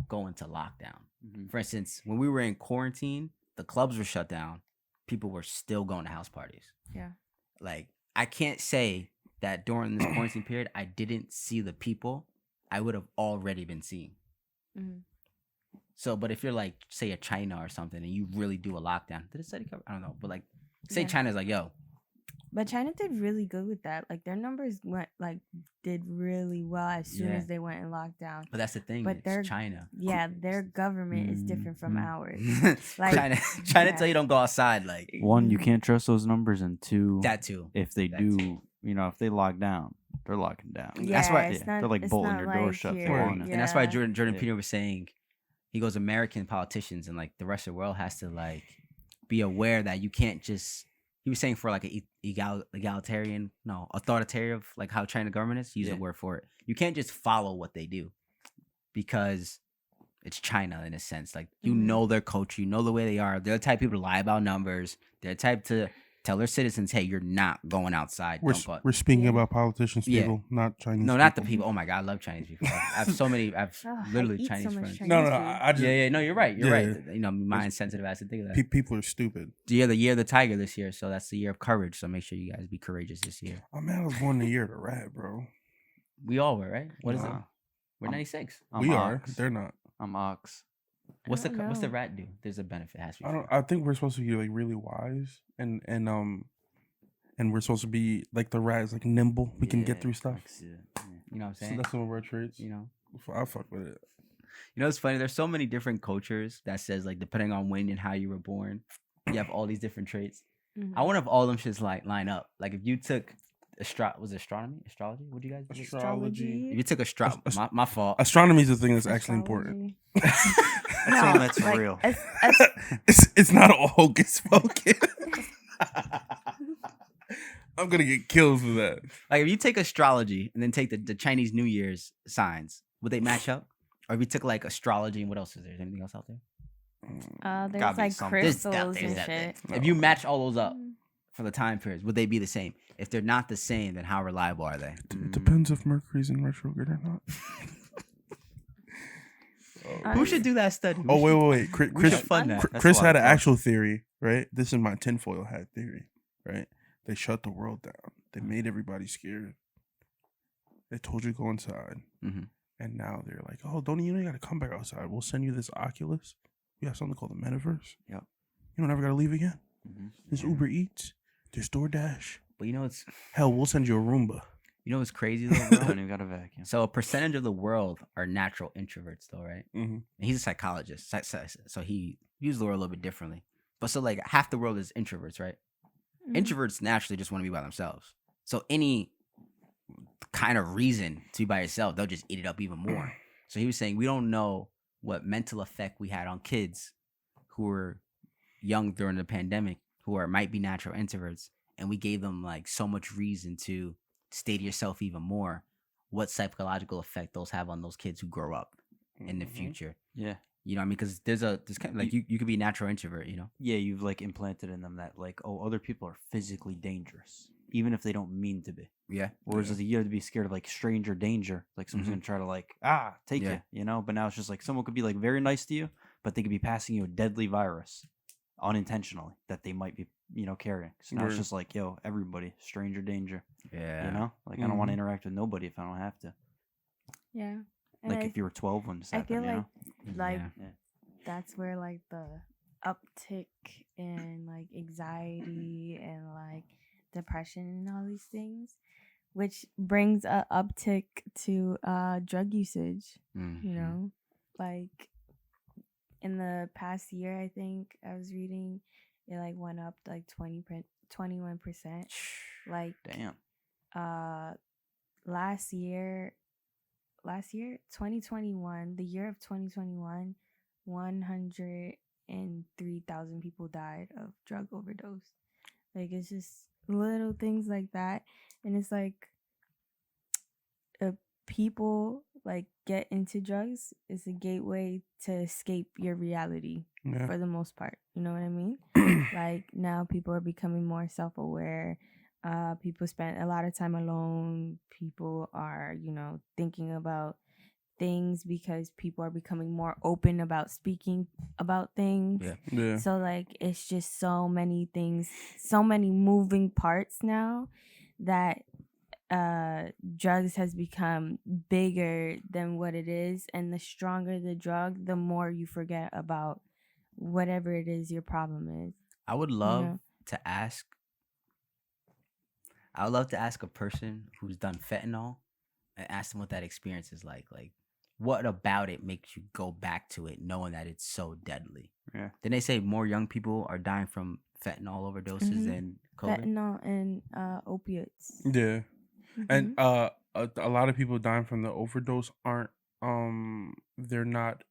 go into lockdown. Mm-hmm. For instance, when we were in quarantine, the clubs were shut down. People were still going to house parties. Yeah. Like, I can't say that during this quarantine period, I didn't see the people I would have already been seeing. Mm-hmm. So, but if you're like, say, a China or something, and you really do a lockdown, did it study cover? I don't know, but like, say China's like, yo. But China did really good with that. Like, their numbers did really well as soon as they went in lockdown. But that's the thing. But it's China. Yeah, their government is different from ours. Like China tell you don't go outside. Like, one, you can't trust those numbers, and two, that too. If they do, if they lock down, they're locking down. Yeah, that's why they're like bolting your door shut. And that's why Jordan Peter was saying, he goes, American politicians and like the rest of the world has to like be aware that you can't just. He was saying for like an authoritarian, like how China government is. Use a word for it. You can't just follow what they do because it's China in a sense. Like, you know their culture, you know the way they are. They're the type of people to lie about numbers. They're the type to tell their citizens, hey, you're not going outside. We're speaking about politicians, people, not Chinese. No, not the people. Oh my God, I love Chinese people. I have so many. I've literally Chinese friends. No, I just no, you're right. You're right. You know, my insensitive ass to think of that. People are stupid. The year of the tiger this year, so that's the year of courage. So make sure you guys be courageous this year. Oh man, I was born the year of the rat, bro. We all were, right? What is it? We're 96. We are. They're not. I'm ox. What's the rat do? There's a benefit. It has to be. I think we're supposed to be like really wise and we're supposed to be like the rat is like nimble. We can get through stuff. You know what I'm saying? So that's some of our traits. You know, I fuck with it. You know, it's funny. There's so many different cultures that says like depending on when and how you were born, you have all these different traits. Mm-hmm. I wonder if all of them shits like line up. Like if you took astrology? What do you guys do? Astrology. If you took my fault. Astronomy is the thing that's actually important. That's real. It's not all hocus pocus. I'm gonna get killed for that. Like if you take astrology and then take the Chinese New Year's signs, would they match up? Or if you took like astrology and what else is there? Is there anything else out there? There's like crystals and shit. If you match all those up for the time periods, would they be the same? If they're not the same, then how reliable are they? It depends if Mercury's in retrograde or not. Who should do that study? Wait. Chris had an actual theory, right? This is my tinfoil hat theory, right? They shut the world down. They made everybody scared. They told you to go inside. Mm-hmm. And now they're like, oh, you got to come back outside. We'll send you this Oculus. We have something called the metaverse. Yep. You don't ever got to leave again. Mm-hmm. There's Uber Eats. There's DoorDash. But you know it's... Hell, we'll send you a Roomba. You know what's crazy though, bro? I don't even got a vacuum. So a percentage of the world are natural introverts though, right? Mm-hmm. And he's a psychologist. So he views the world a little bit differently. But so like half the world is introverts, right? Mm-hmm. Introverts naturally just want to be by themselves. So any kind of reason to be by yourself, they'll just eat it up even more. So he was saying we don't know what mental effect we had on kids who were young during the pandemic, who might be natural introverts, and we gave them like so much reason to stay to yourself even more. What psychological effect those have on those kids who grow up in the future? Yeah, you know what I mean? Because there's kind of like you could be a natural introvert, you know? Yeah, you've like implanted in them that like, oh, other people are physically dangerous, even if they don't mean to be. Yeah. Whereas you have to be scared of like stranger danger, like someone's gonna try to like take you know. But now it's just like someone could be like very nice to you, but they could be passing you a deadly virus unintentionally that they might be carrying. So now it's just like, yo, everybody, stranger danger. Yeah. You know, like I don't want to interact with nobody if I don't have to. Yeah. And like if you were 12 when this happened, I feel like that's where like the uptick in like anxiety and like depression and all these things, which brings a uptick to drug usage. Mm-hmm. You know, like in the past year, I think I was reading it like went up like 21%. Like damn. Last year 2021, the year of 2021, 103,000 people died of drug overdose. Like it's just little things like that, and it's like people like get into drugs is a gateway to escape your reality for the most part. You know what I mean? Like now people are becoming more self-aware. People spend a lot of time alone. People are, thinking about things because people are becoming more open about speaking about things. Yeah. So like it's just so many things, so many moving parts now that drugs has become bigger than what it is, and the stronger the drug, the more you forget about whatever it is your problem is. I would love to ask a person who's done fentanyl and ask them what that experience is like. Like, what about it makes you go back to it knowing that it's so deadly? Yeah. Then they say more young people are dying from fentanyl overdoses than COVID. Fentanyl and opiates. Yeah. And a lot of people dying from the overdose aren't they're not,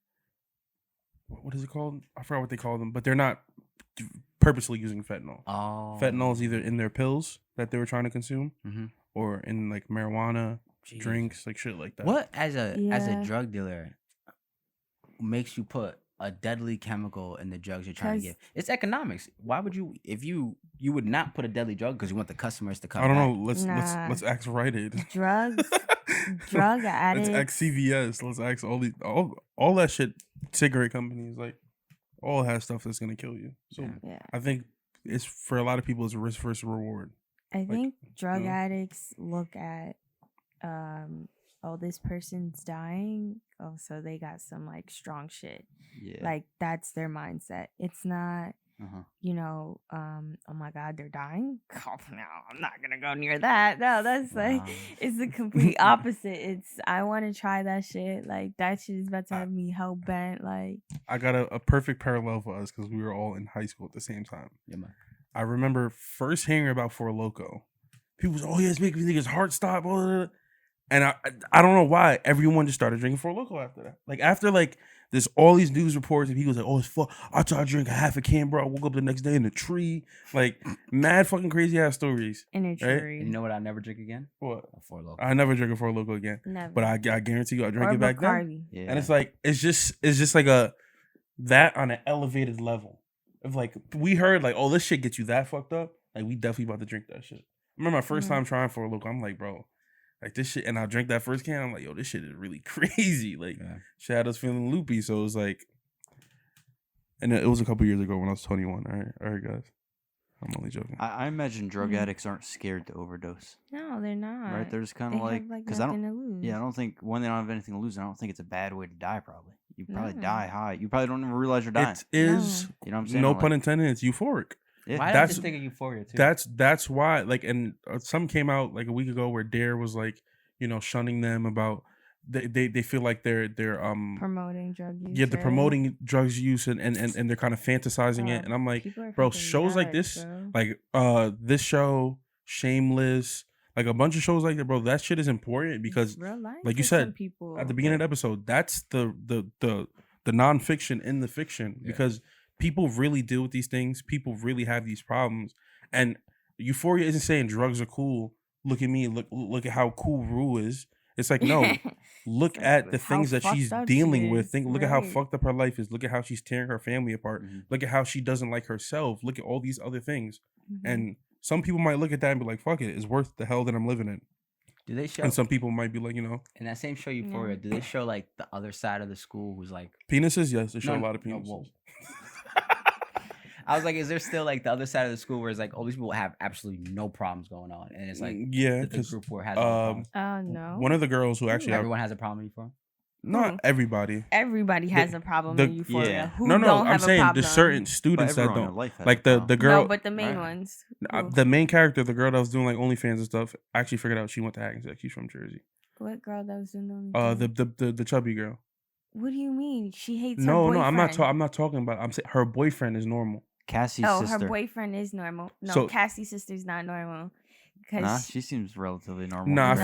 what is it called? I forgot what they call them, but they're not purposely using fentanyl. Oh. Fentanyl is either in their pills that they were trying to consume, or in like marijuana, drinks, like shit like that. What as a drug dealer makes you put a deadly chemical in the drugs you're trying to get? It's economics. Why would you, if you would not put a deadly drug because you want the customers to come I don't back? know. Let's ask Rite Aid. Drug addicts. Let's ask CVS. Let's ask all that shit. Cigarette companies, like, all has stuff that's gonna kill you. So I think it's, for a lot of people, it's a risk versus reward. I think drug addicts look at, oh, this person's dying. Oh, so they got some like strong shit. Yeah. Like that's their mindset. It's not, oh my God, they're dying. Oh, no, I'm not gonna go near that. No, that's like, it's the complete opposite. It's, I want to try that shit. Like that shit is about to have me hell bent. Like, I got a perfect parallel for us because we were all in high school at the same time. Yeah, man. I remember first hearing about Four Loko. People was, oh yeah, it's making his heart stop. Blah, blah, blah. And I don't know why everyone just started drinking Four Loko after that. Like after like there's all these news reports and people was like, oh, it's fuck. I tried to drink half a can, bro. I woke up the next day in a tree. Like mad fucking crazy ass stories. In a tree. Right? And you know what I never drink again? What? A Four Loko. I never drink a Four Loko again. Never. But I guarantee you I drank it back then. Yeah. And it's like it's just like that on an elevated level. Of like we heard like, oh, this shit gets you that fucked up. Like we definitely about to drink that shit. I remember my first time trying Four Loko. I'm like, bro, like this shit, and I drank that first can. I'm like, yo, this shit is really crazy. Like, shit had us feeling loopy. So it was like, and it was a couple years ago when I was 21. All right, guys. I'm only joking. I imagine drug addicts aren't scared to overdose. No, they're not. Right? They're just kind of like, because I don't. Yeah, I don't think when they don't have anything to lose, I don't think it's a bad way to die. Probably you probably die high. You probably don't even realize you're dying. It is. You know what I'm saying? No pun intended. It's euphoric. Yeah. Why that's just think of Euphoria too. That's why. Like, and some came out like a week ago where Dare was like, shunning them about they feel like they're promoting drug use. Yeah, they're promoting drugs use and they're kind of fantasizing it. And I'm like, bro, shows like this, like this show, Shameless, like a bunch of shows like that, bro. That shit is important because, like you said at the beginning of the episode, that's the nonfiction in the fiction because people really deal with these things. People really have these problems, and Euphoria isn't saying drugs are cool. Look at me. Look at how cool Rue is. It's like, no, look at the things that she's dealing with. Look at how fucked up her life is. Look at how she's tearing her family apart. Look at how she doesn't like herself. Look at all these other things. And some people might look at that and be like, fuck it, it's worth the hell that I'm living in. Do they show? And some people might be like, in that same show Euphoria, do they show like the other side of the school who's like penises? Yes, they show a lot of penises. No, I was like, is there still like the other side of the school where it's like all these people have absolutely no problems going on, and it's like the group where has oh no, one of the girls who actually everyone has a problem in Euphoria. Not everybody. Everybody has a problem in Euphoria. Yeah. Who no, don't I'm have saying a problem? there's certain students that don't. Like the girl. No, but the main ones. The main character, the girl that was doing like OnlyFans and stuff, actually figured out she went to Hackensack. She's from Jersey. What girl that was doing OnlyFans? The chubby girl. What do you mean? She hates her boyfriend. No, I'm not talking about. I'm saying her boyfriend is normal. Cassie's sister. Her boyfriend is normal. No, Cassie's sister's not normal. Nah, she seems relatively normal. Nah,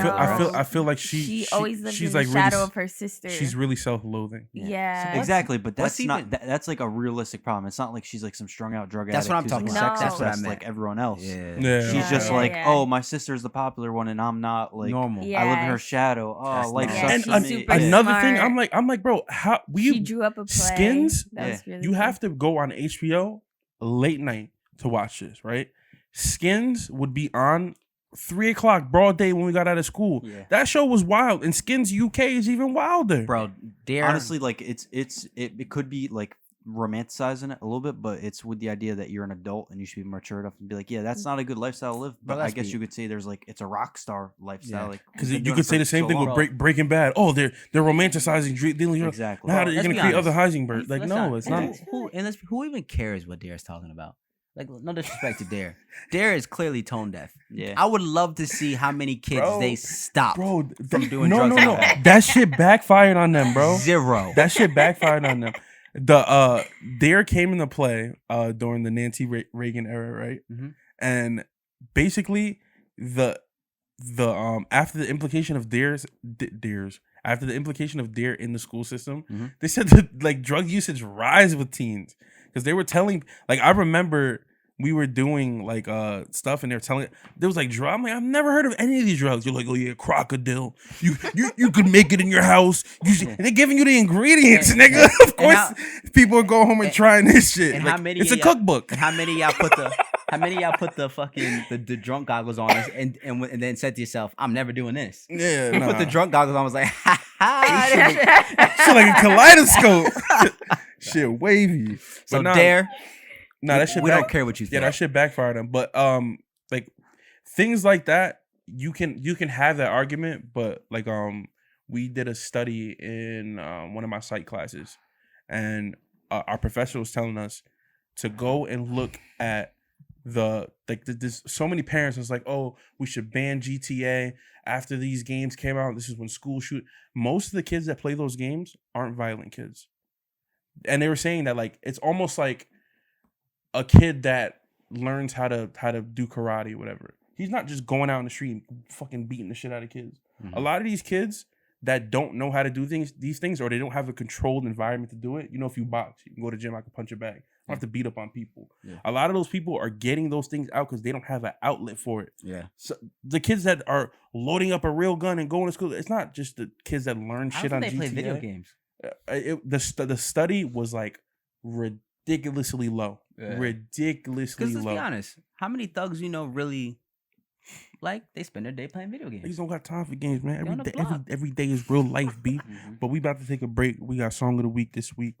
I feel like she always lives she's in like the shadow really, of her sister. She's really self-loathing. Yeah. Exactly, but that's not that's like a realistic problem. It's not like she's like some strung out drug addict. That's what I'm talking about. That's what I meant. Like everyone else. Yeah. She's just like, oh, my sister's the popular one, and I'm not like normal. I live in her shadow. Oh, life sucks. And another thing, I'm like, bro, how she drew up a play. Skins? Really you have to go on HBO late night to watch this, right? Skins would be on 3:00 broad day when we got out of school. Yeah. That show was wild, and Skins UK is even wilder, bro. Honestly, like it could be like romanticizing it a little bit, but it's with the idea that you're an adult and you should be mature enough and be like, yeah, that's not a good lifestyle to live. But I guess you could say there's like it's a rock star lifestyle, like because you could say the same thing with Breaking Bad. Oh, they're romanticizing dealing. Exactly. Now you're gonna create other Heisenberg. Like no, it's not. Who even cares what Dare's talking about? Like, no disrespect to Dare. Dare is clearly tone deaf. Yeah. I would love to see how many kids they stop from doing drugs. No. That shit backfired on them, bro. 0. That shit backfired on them. The Dare came into play during the Nancy Reagan era, right? Mm-hmm. And basically the after the implication of after the implication of Dare in the school system, mm-hmm. they said that like drug usage rise with teens. Because they were telling, like, I remember we were doing like stuff, and they were telling, there was like drugs. I'm like, I've never heard of any of these drugs. You're like, oh yeah, crocodile. You could make it in your house. And they're giving you the ingredients, nigga. Of course, people would go home and trying this shit. And like, how many it's a cookbook. And how many y'all put the fucking the drunk goggles on and then said to yourself, I'm never doing this. Yeah, you put the drunk goggles on. I was like, ha ha. Shit like a kaleidoscope. Shit wavy. So Dare. No, that shit. We don't care what you think. Yeah, that shit backfired on. But like things like that, you can have that argument. But like we did a study in one of my psych classes, and our professor was telling us to go and look at there's so many parents was like, oh, we should ban GTA after these games came out. This is when school shoot. Most of the kids that play those games aren't violent kids. And they were saying that like it's almost like a kid that learns how to do karate or whatever. He's not just going out in the street and fucking beating the shit out of kids. Mm-hmm. A lot of these kids that don't know how to do these things, or they don't have a controlled environment to do it. You know, if you box, you can go to the gym, I can punch your bag. I don't have to beat up on people. Yeah. A lot of those people are getting those things out because they don't have an outlet for it. Yeah. So the kids that are loading up a real gun and going to school, it's not just the kids that learn shit on GTA. They play video games. The study was like ridiculously low. Yeah. Ridiculously low. Because let's be honest, how many thugs really like they spend their day playing video games? They just don't got time for games, man. Every day is real life, B. Mm-hmm. But we about to take a break. We got Song of the Week this week.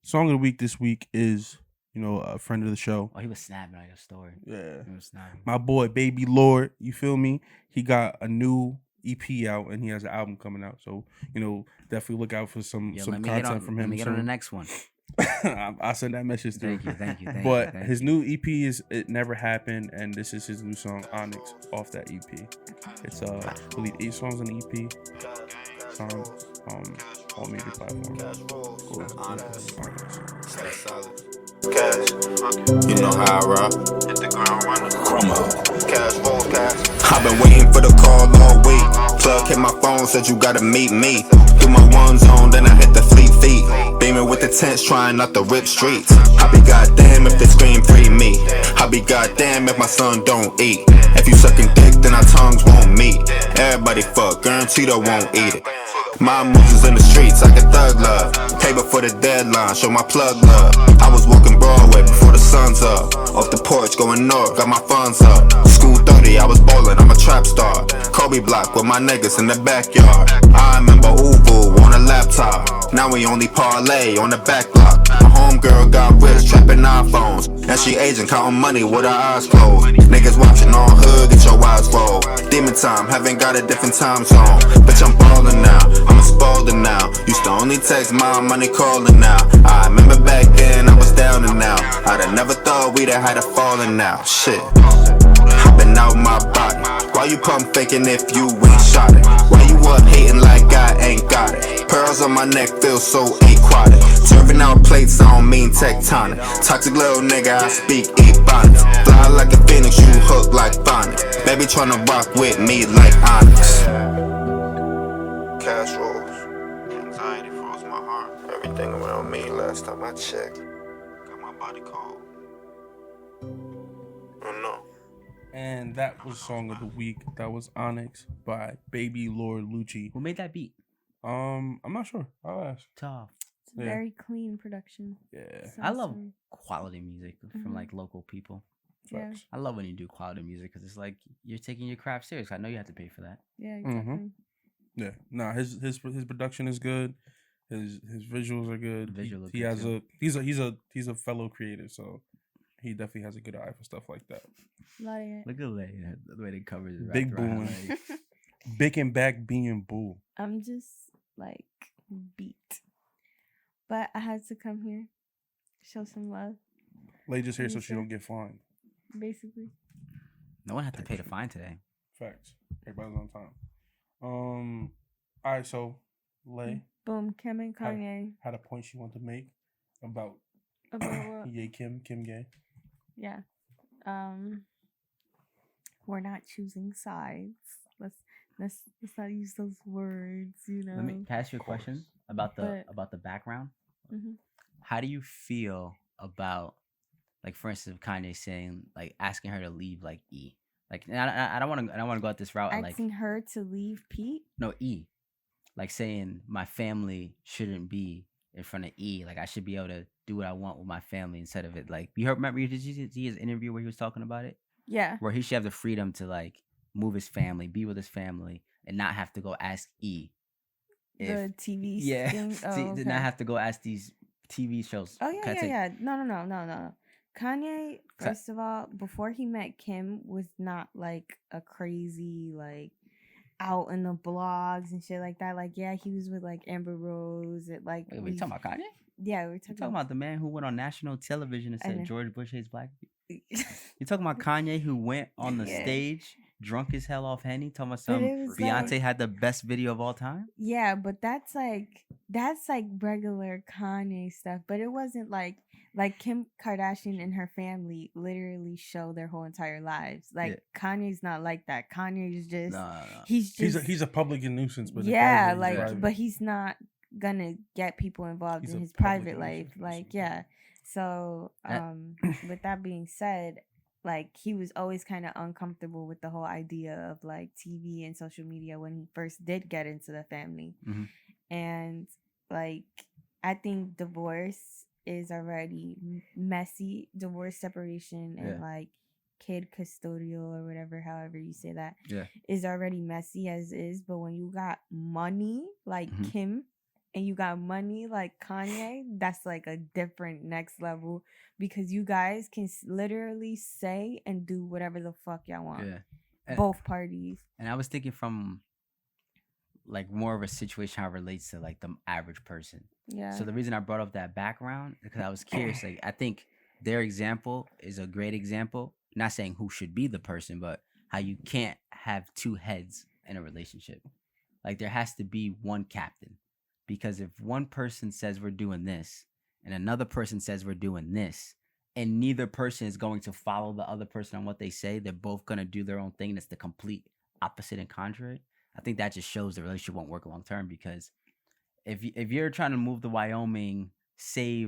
Song of the Week this week is, a friend of the show. Oh, he was snapping on your story. Yeah. He was snapping. My boy, Baby Lord, you feel me? He got a new EP out, and he has an album coming out. So, definitely look out for some content from him. Let me get on the next one. I'll send that message through. Thank you. But his new EP is It Never Happened, and this is his new song, ONYX, off that EP. It's I believe 8 songs on the EP. Songs all major platforms. Cash, you know how I rock. Hit the ground running. Cash, roll cash. I've been waiting for the call all week. Plug hit my phone, said you gotta meet me. Do my one zone, then I hit the fleet feet. Beaming with the tents, trying not to rip streets. I be goddamn if they scream free me. I be goddamn if my son don't eat. If you sucking dick, then our tongues won't meet. Everybody fuck, guaranteed I won't eat it. My moves is in the streets, I get thug love. Pay before the deadline, show my plug love. I was walking Broadway before the sun's up. Off the porch going north, got my funds up. School 30, I was ballin', I'm a trap star. Kobe block with my niggas in the backyard. I remember Uvu on a laptop. Now we only parlay on the back block. My homegirl got rich, trapping iPhones. Now she aging, counting money with her eyes closed. Niggas watching on hood, get your eyes rolled. Demon time, haven't got a different time zone. Bitch, I'm ballin' now, I'm a spalder now. Used to only text my money calling now. I remember back then I was down and out. I'd have never thought we'd have had a falling now. Shit, hopping out my body. Why you pump faking if you ain't shot it? Why you up hating like I ain't got it? Pearls on my neck feel so aquatic. Serving out plates, I don't mean tectonic. Toxic little nigga, I speak ebonics. Fly like a phoenix, you hook like phonics. Baby tryna rock with me like ONYX. Cash rolls. Anxiety froze my heart. Everything around me last time I checked. Got my body cold. Oh no. And that was Song of the Week. That was ONYX by Baby Lord Lucci. Who made that beat? I'm not sure. I'll ask. Tough. It's a very clean production. Yeah. I love quality music from like local people. Yeah. I love when you do quality music because it's like you're taking your craft serious. I know you have to pay for that. Yeah, exactly. Yeah, nah, his production is good. His visuals are good. He has a he's a fellow creator, so he definitely has a good eye for stuff like that. Love it. Look at the way they cover it. Big booing. Big and back being bull. I'm just like beat. But I had to come here, show some love. Lay just here so she don't get fined. Basically. No one had to pay the fine today. Facts. Everybody's on time. All right, so Lay. Boom, Kim and Kanye. Had a point she wanted to make about what? KimYe. Yeah. We're not choosing sides. Let's not use those words, you know. Let me ask you a question about the background. Mm-hmm. How do you feel about, like, for instance, Kanye saying, like, asking her to leave, like, E? Like, I don't want to go out this route. Asking her to leave Pete? No, E. Like saying my family shouldn't be in front of E. Like I should be able to do what I want with my family instead of it. Like remember, did you see his interview where he was talking about it? Yeah. Where he should have the freedom to like move his family, be with his family, and not have to go ask E. The TV thing? Oh, okay. Not have to go ask these TV shows. Oh yeah. No. Kanye, first of all, before he met Kim, was not like a crazy like out in the blogs and shit like that. Like, yeah, he was with like Amber Rose. Like, wait, we talking about Kanye? Yeah, we're talking about the man who went on national television and said George Bush hates black people. You talking about Kanye who went on the stage drunk as hell off Henny, talking about some Beyonce had the best video of all time? Yeah, but that's like regular Kanye stuff. But it wasn't like Kim Kardashian and her family literally show their whole entire lives. Like Kanye's not like that. Kanye's just he's a public nuisance, but but he's not gonna get people involved in his private life. Like, yeah. So with that being said, like he was always kind of uncomfortable with the whole idea of like TV and social media when he first did get into the family. Mm-hmm. And like I think divorce is already messy. Divorce, separation, and like kid custodial or whatever, however you say that, is already messy as is. But when you got money like Kim and you got money like Kanye, that's like a different next level because you guys can literally say and do whatever the fuck y'all want. Both parties. And I was thinking from like more of a situation how it relates to like the average person. Yeah. So the reason I brought up that background because I was curious. Like I think their example is a great example. Not saying who should be the person, but how you can't have two heads in a relationship. Like there has to be one captain. Because if one person says we're doing this and another person says we're doing this and neither person is going to follow the other person on what they say, they're both going to do their own thing. That's the complete opposite and contrary. I think that just shows the relationship won't work long term because if you're trying to move to Wyoming, stop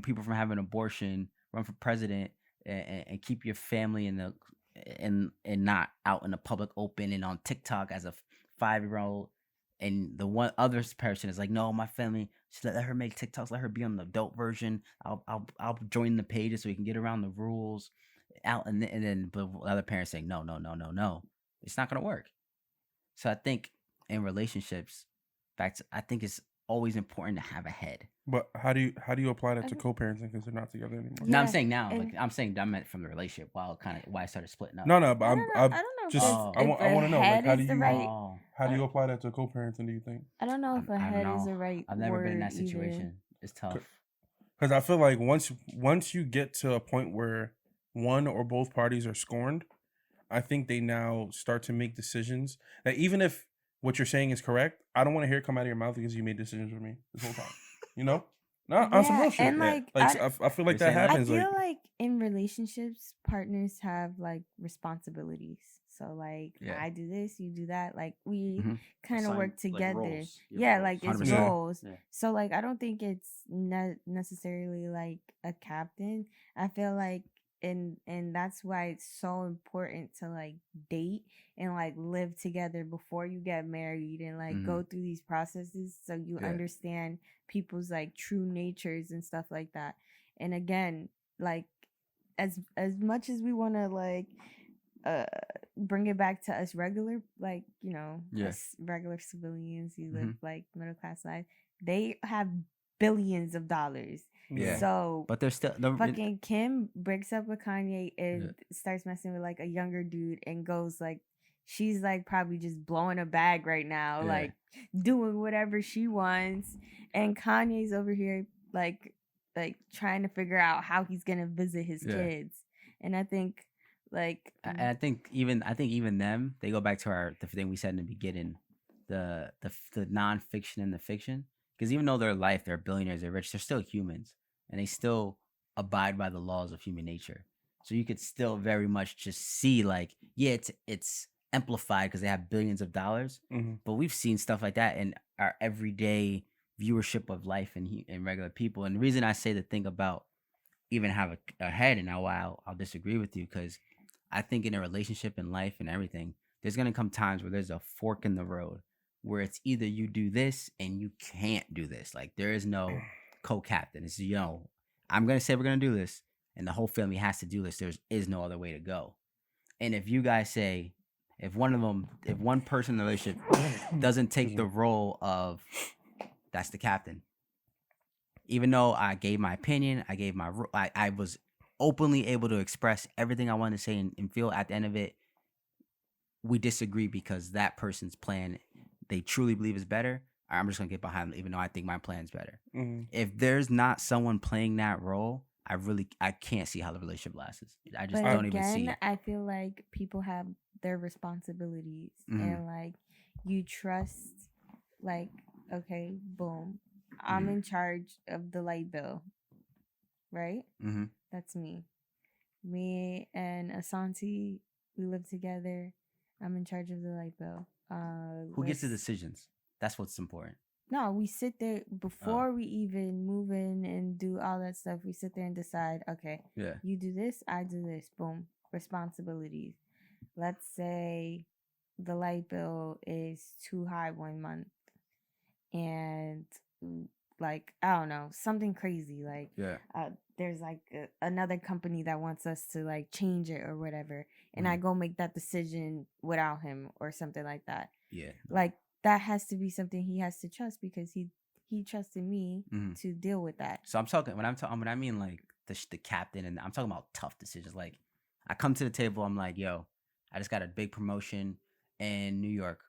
people from having an abortion, run for president, and keep your family and not out in the public open and on TikTok as a 5-year-old. And the one other person is like, no, my family should let her make TikToks, let her be on the adult version. I'll join the pages so we can get around the rules. And then but the other parents saying, no, it's not gonna work. So I think in relationships, I think it's always important to have a head. But how do you apply that to co-parenting because they're not together anymore? No, I'm saying now. Like I'm saying I meant from the relationship why I started splitting up. No, but I don't know. I want to know like how do you apply that to co-parenting? Do you think? I don't know if a head is the right. I've never been in that situation. Either. It's tough. Because I feel like once you get to a point where one or both parties are scorned, I think they now start to make decisions that even if what you're saying is correct, I don't want to hear it come out of your mouth because you made decisions with me this whole time. You know? No, on some real shit. And I feel like that happens. I feel like in relationships, partners have like responsibilities. So like I do this, you do that. Like we kind of work together. Like like it's 100%. Roles. Yeah. So like I don't think it's necessarily like a captain. I feel like and that's why it's so important to like date and like live together before you get married and like go through these processes so you understand people's like true natures and stuff like that. And again, like as much as we want to like bring it back to us regular, like, you know, us regular civilians who live like middle class life, they have billions of dollars. Yeah. So, but there's still fucking Kim breaks up with Kanye and starts messing with like a younger dude and goes like, she's like probably just blowing a bag right now, like doing whatever she wants, and Kanye's over here like trying to figure out how he's gonna visit his kids. And I think like, and I think even them, they go back to the thing we said in the beginning, the nonfiction and the fiction, because even though they're billionaires, they're rich, they're still humans, and they still abide by the laws of human nature. So you could still very much just see like, yeah, it's amplified because they have billions of dollars, but we've seen stuff like that in our everyday viewership of life and regular people. And the reason I say the thing about even have a head, and now I'll disagree with you, because I think in a relationship and life and everything, there's gonna come times where there's a fork in the road where it's either you do this and you can't do this. Like there is no co-captain. It's, you know, I'm gonna say we're gonna do this, and the whole family has to do this. There is no other way to go. And if you guys say, if one person in the relationship doesn't take the role of that's the captain, even though I gave my opinion, I was openly able to express everything I wanted to say and feel, at the end of it, we disagree because that person's plan they truly believe is better. I'm just gonna get behind them, even though I think my plan's better. If there's not someone playing that role, I can't see how the relationship lasts. I just don't even see it. I feel like people have their responsibilities, and like you trust, like, okay, boom, I'm in charge of the light bill, right? That's me. Me and Asante, we live together. I'm in charge of the light bill. Who gets the decisions? That's what's important. No, we sit there before we even move in and do all that stuff. We sit there and decide, okay, you do this, I do this. Boom. Responsibilities. Let's say the light bill is too high one month, and like, I don't know, something crazy. Like, there's like another company that wants us to like change it or whatever. And I go make that decision without him or something like that. Yeah. Like, that has to be something he has to trust, because he trusted me to deal with that. So I'm talking, when I mean like the captain, and I'm talking about tough decisions. Like, I come to the table, I'm like, yo, I just got a big promotion in New York.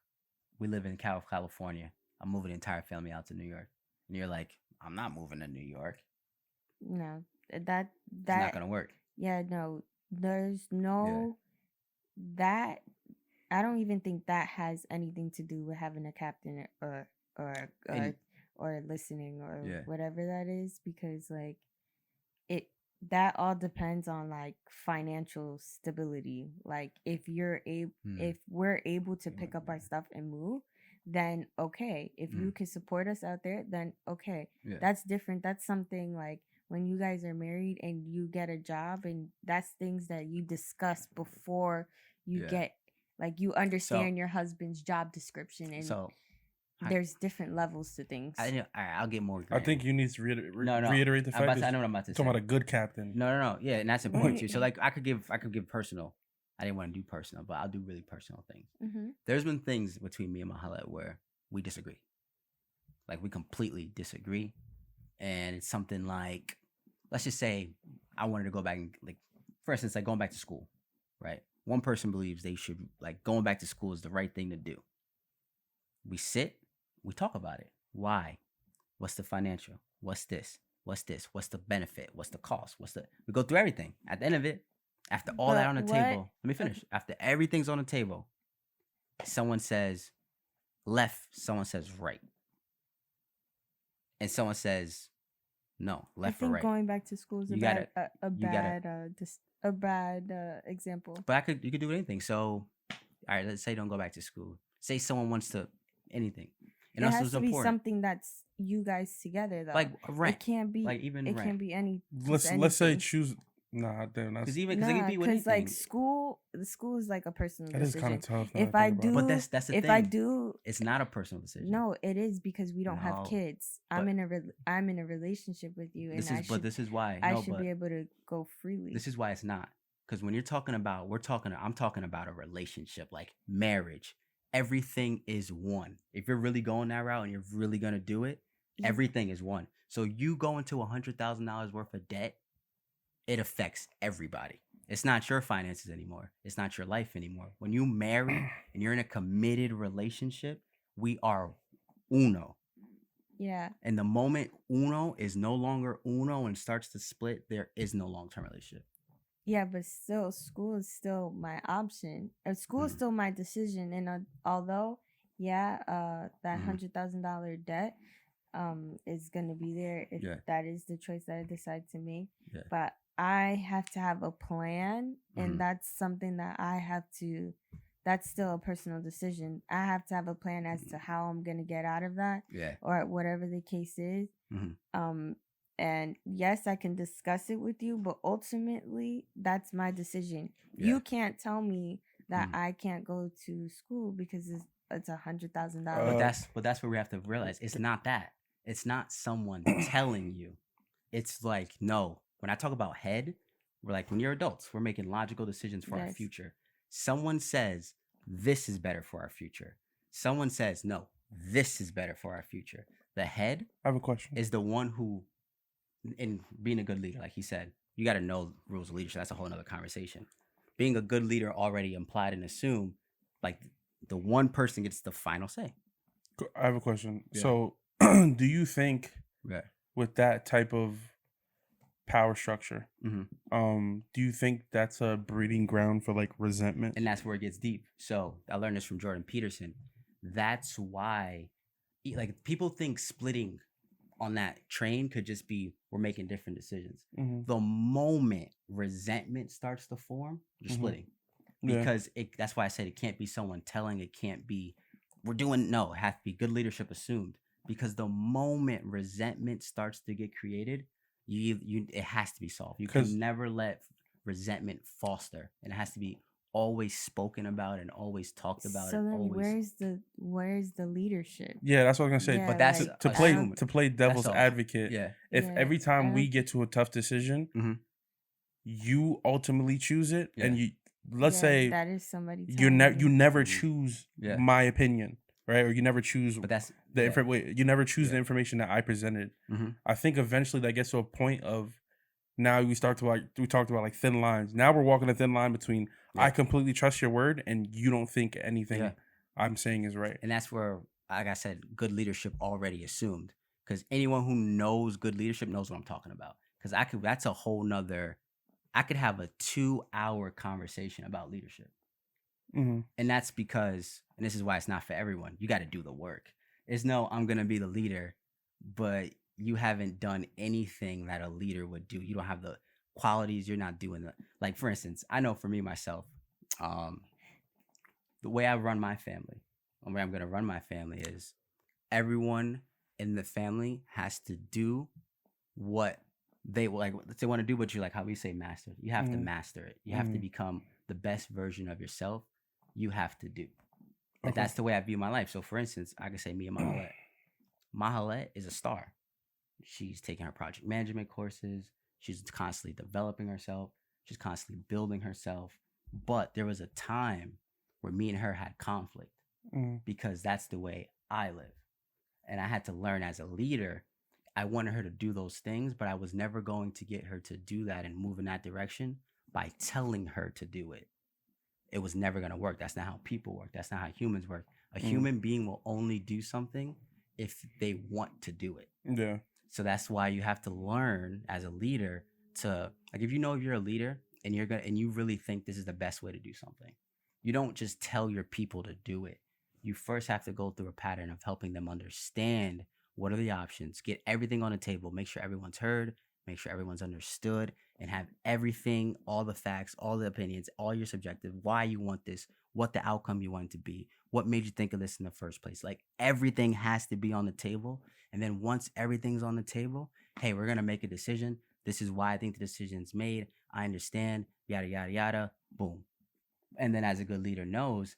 We live in California. I'm moving the entire family out to New York. And you're like, I'm not moving to New York. No, that's not gonna work. Yeah, no, there's no that. I don't even think that has anything to do with having a captain or listening or whatever that is, because like that all depends on like financial stability. Like if we're able to pick up our stuff and move, then okay. If you can support us out there, then okay. That's different. That's something like when you guys are married and you get a job, and that's things that you discuss before you get, like, you understand your husband's job description, and there's different levels to things. I'll get more. I think you need to reiterate the fact. I know what I'm about to say. Talking about a good captain. No. Yeah, and that's important too. So like, I could give personal. I didn't want to do personal, but I'll do really personal things. There's been things between me and Mahalet where we disagree. Like, we completely disagree, and it's something like, let's just say I wanted to go back and, like, for instance, like going back to school, right? One person believes they should, like, going back to school is the right thing to do. We sit, we talk about it. Why? What's the financial? What's this? What's this? What's the benefit? What's the cost? We go through everything. At the end of it, after all that on the table, let me finish. After everything's on the table, someone says left, someone says right. And someone says no, left or right. Going back to school is a bad example. But you could do anything. So, all right, let's say don't go back to school. Say someone wants to anything. And it has to be something that's you guys together, though. Like rent. It can't be like even it rent. Can't be any. Let's say choose Nah, damn, that's because it can be with anything. Like school is like a personal decision. That is kind of tough. If I do, but that's the if thing. I do, it's not a personal decision. No, it is because we don't have kids. I'm in a relationship with you, and this is why I should be able to go freely. This is why it's not. Because when you're talking about, I'm talking about a relationship, like marriage. Everything is one. If you're really going that route and you're really gonna do it, everything is one. So you go into $100,000 worth of debt, it affects everybody. It's not your finances anymore. It's not your life anymore. When you marry and you're in a committed relationship, we are uno. Yeah. And the moment uno is no longer uno and starts to split, there is no long-term relationship. Yeah, but still, school is still my option. School is still my decision. And although, that $100,000 debt is going to be there if that is the choice that I decide to make. Yeah. But I have to have a plan, and that's something that that's still a personal decision. I have to have a plan as to how I'm going to get out of that, or whatever the case is. And yes, I can discuss it with you, but ultimately, that's my decision. Yeah. You can't tell me that I can't go to school because it's $100,000. But that's where we have to realize it's not that. It's not someone telling you. It's like, no. When I talk about head, we're like, when you're adults, we're making logical decisions for our future. Someone says, this is better for our future. Someone says, no, this is better for our future. The head, I have a question, is the one who, in being a good leader, like he said, you got to know rules of leadership. That's a whole nother conversation. Being a good leader already implied and assumed, like, the one person gets the final say. I have a question. Yeah. So, do you think with that type of power structure, do you think that's a breeding ground for like resentment? And that's where it gets deep. So I learned this from Jordan Peterson. That's why, like, people think splitting on that train could just be we're making different decisions. The moment resentment starts to form, you're splitting. Because that's why I said it can't be someone telling, it can't be it has to be good leadership assumed. Because the moment resentment starts to get created, it has to be solved. You can never let resentment foster, and it has to be always spoken about and always talked about. So then, where's the leadership? Yeah, that's what I was gonna say. Yeah, but that's like, to play devil's advocate. Yeah. If every time we get to a tough decision, you ultimately choose it, and let's say that is somebody. You never choose my opinion. Right, or you never choose. But that's you never choose the information that I presented. I think eventually that gets to a point of now we talked about like thin lines. Now we're walking a thin line between I completely trust your word and you don't think anything I'm saying is right. And that's where, like I said, good leadership already assumed. Because anyone who knows good leadership knows what I'm talking about. Because that's a whole nother. I could have a 2-hour conversation about leadership. And that's because, and this is why it's not for everyone, you got to do the work. It's no, I'm going to be the leader, but you haven't done anything that a leader would do. You don't have the qualities. You're not doing like, for instance, I know for me, myself, the way I run my family, the way I'm going to run my family is everyone in the family has to do what they want to do, but you like how we say master. You have to master it. You have to become the best version of yourself. You have to do. But that's the way I view my life. So for instance, I could say me and Mahalette. Mahalette is a star. She's taking her project management courses. She's constantly developing herself. She's constantly building herself. But there was a time where me and her had conflict because that's the way I live. And I had to learn as a leader, I wanted her to do those things, but I was never going to get her to do that and move in that direction by telling her to do it. It was never going to work. That's not how people work. That's not how humans work. A human being will only do something if they want to do it. Yeah. So that's why you have to learn as a leader to, like, if you know you're a leader and you really think this is the best way to do something, you don't just tell your people to do it. You first have to go through a pattern of helping them understand what are the options, get everything on the table, make sure everyone's heard, make sure everyone's understood, and have everything, all the facts, all the opinions, all your subjective, why you want this, what the outcome you want it to be, what made you think of this in the first place. Like, everything has to be on the table. And then once everything's on the table, hey, we're going to make a decision. This is why I think the decision's made. I understand. Yada yada yada. Boom. And then as a good leader knows,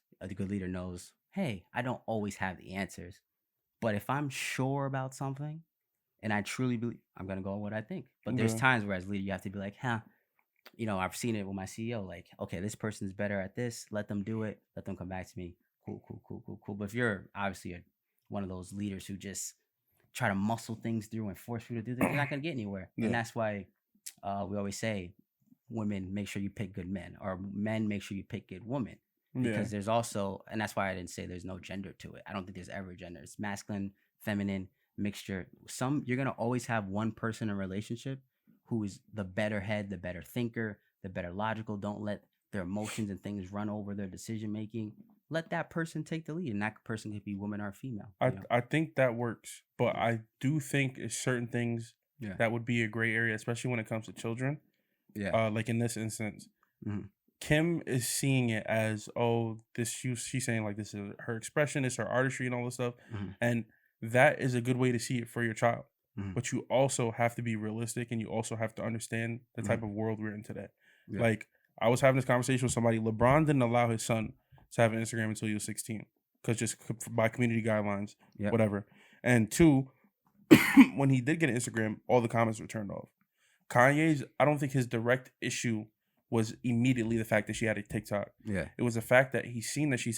hey, I don't always have the answers, but if I'm sure about something and I truly believe, I'm gonna go on what I think. But there's times where as a leader you have to be like, I've seen it with my CEO. Like, okay, this person's better at this. Let them do it. Let them come back to me. Cool. But if you're obviously one of those leaders who just try to muscle things through and force you to do things, you're not gonna get anywhere. And that's why we always say, women, make sure you pick good men, or men, make sure you pick good women, because there's also, and that's why I didn't say there's no gender to it. I don't think there's ever gender. It's masculine, feminine, mixture. You're gonna always have one person in a relationship who is the better head, the better thinker, the better logical. Don't let their emotions and things run over their decision making. Let that person take the lead, and that person could be woman or female. I think that works, but I do think it's certain things that would be a gray area, especially when it comes to children. Yeah. Like in this instance, Kim is seeing it as, she's saying like this is her expression, it's her artistry and all this stuff. And that is a good way to see it for your child. But you also have to be realistic, and you also have to understand the type of world we're in today. Like, I was having this conversation with somebody. LeBron didn't allow his son to have an Instagram until he was 16, because just by community guidelines, whatever. And 2, when he did get an Instagram, all the comments were turned off. Kanye's, I don't think his direct issue was immediately the fact that she had a TikTok. Yeah. It was the fact that he's seen that she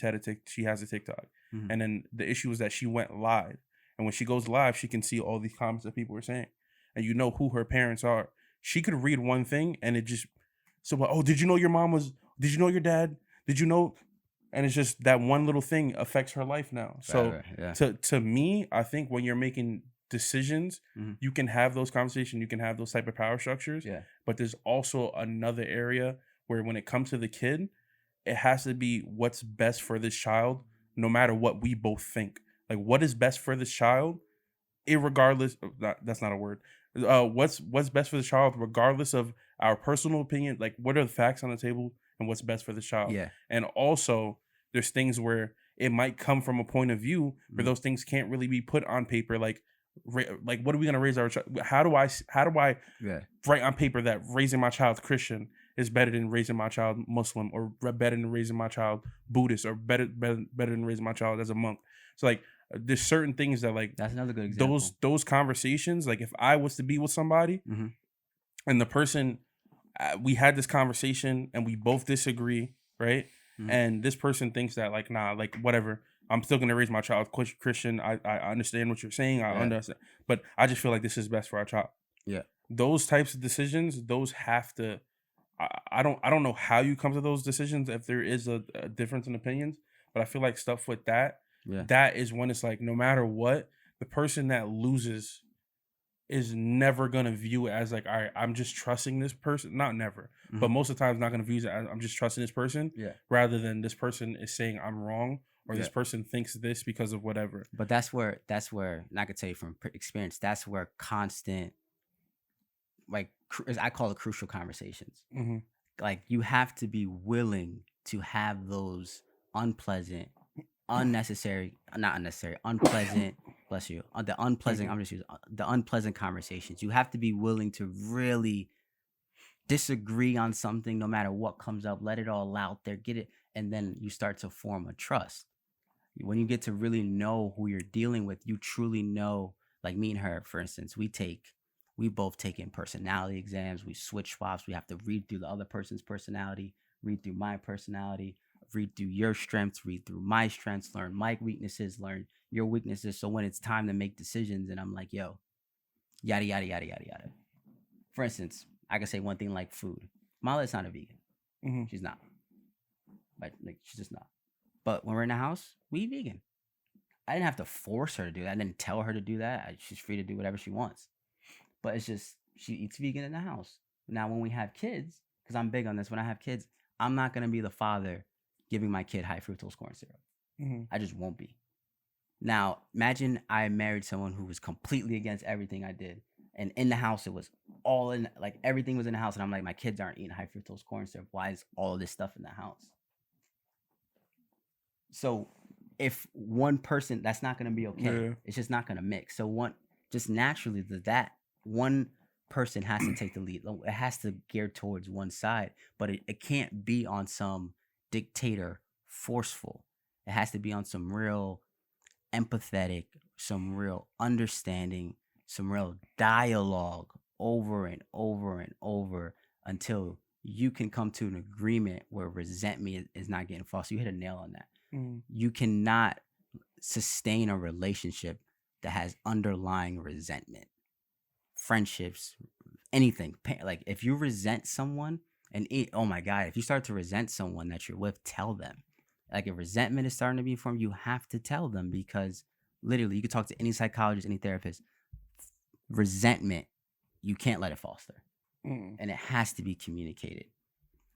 has a TikTok. And then the issue was that she went live. And when she goes live, she can see all these comments that people are saying. And you know who her parents are. She could read one thing and it just, did you know your mom was, did you know your dad? Did you know? And it's just that one little thing affects her life now. So to me, I think when you're making decisions, you can have those conversations, you can have those type of power structures, but there's also another area where when it comes to the kid, it has to be what's best for this child, no matter what we both think. Like, what is best for this child, irregardless, that's not a word, what's best for the child regardless of our personal opinion. Like, what are the facts on the table and what's best for the child? And also there's things where it might come from a point of view where those things can't really be put on paper. Like what are we going to raise our child? How do I write on paper that raising my child Christian is better than raising my child Muslim, or better than raising my child Buddhist, or better than raising my child as a monk? So like, there's certain things that, like, that's another good example. Those conversations, like if I was to be with somebody and the person, we had this conversation and we both disagree, right? And this person thinks that, like, nah, like, whatever, I'm still going to raise my child Christian. I understand what you're saying. I understand. But I just feel like this is best for our child. Yeah. Those types of decisions, those have to, I don't know how you come to those decisions if there is a difference in opinions, but I feel like stuff with that, that is when it's like, no matter what, the person that loses is never going to view it as like, all right, I'm just trusting this person. Not never, but most of the time not going to view it as I'm just trusting this person, rather than this person is saying I'm wrong, or this person thinks this because of whatever. But that's where, and I could tell you from experience, that's where constant, like, I call it crucial conversations. Like, you have to be willing to have those unpleasant, unpleasant, bless you, the unpleasant, I'm just using the unpleasant conversations. You have to be willing to really disagree on something, no matter what comes up, let it all out there, get it, and then you start to form a trust. When you get to really know who you're dealing with, you truly know. Like me and her, for instance, we both taken personality exams, we switch swaps, we have to read through the other person's personality, read through my personality, read through your strengths, read through my strengths, learn my weaknesses, learn your weaknesses. So when it's time to make decisions and I'm like, yo, yada, yada, yada, yada, yada. For instance, I can say one thing like food. Mala's not a vegan. She's not. Like, she's just not. But when we're in the house, we eat vegan. I didn't have to force her to do that. I didn't tell her to do that. She's free to do whatever she wants. But it's just, she eats vegan in the house. Now, when we have kids, because I'm big on this, when I have kids, I'm not going to be the father giving my kid high fructose corn syrup. I just won't be. Now, imagine I married someone who was completely against everything I did. And in the house, it was all in, like, everything was in the house. And I'm like, my kids aren't eating high fructose corn syrup. Why is all of this stuff in the house? So if one person, that's not going to be okay. It's just not going to mix. So just naturally, that one person has to take the lead. It has to gear towards one side, but it can't be on some dictator forceful. It has to be on some real empathetic, some real understanding, some real dialogue over and over and over until you can come to an agreement where resentment is not getting false. You hit a nail on that. You cannot sustain a relationship that has underlying resentment. Friendships, anything. Like if you resent someone, oh my God, if you start to resent someone that you're with, tell them. Like if resentment is starting to be formed, you have to tell them, because literally you can talk to any psychologist, any therapist. Resentment, you can't let it foster. And it has to be communicated.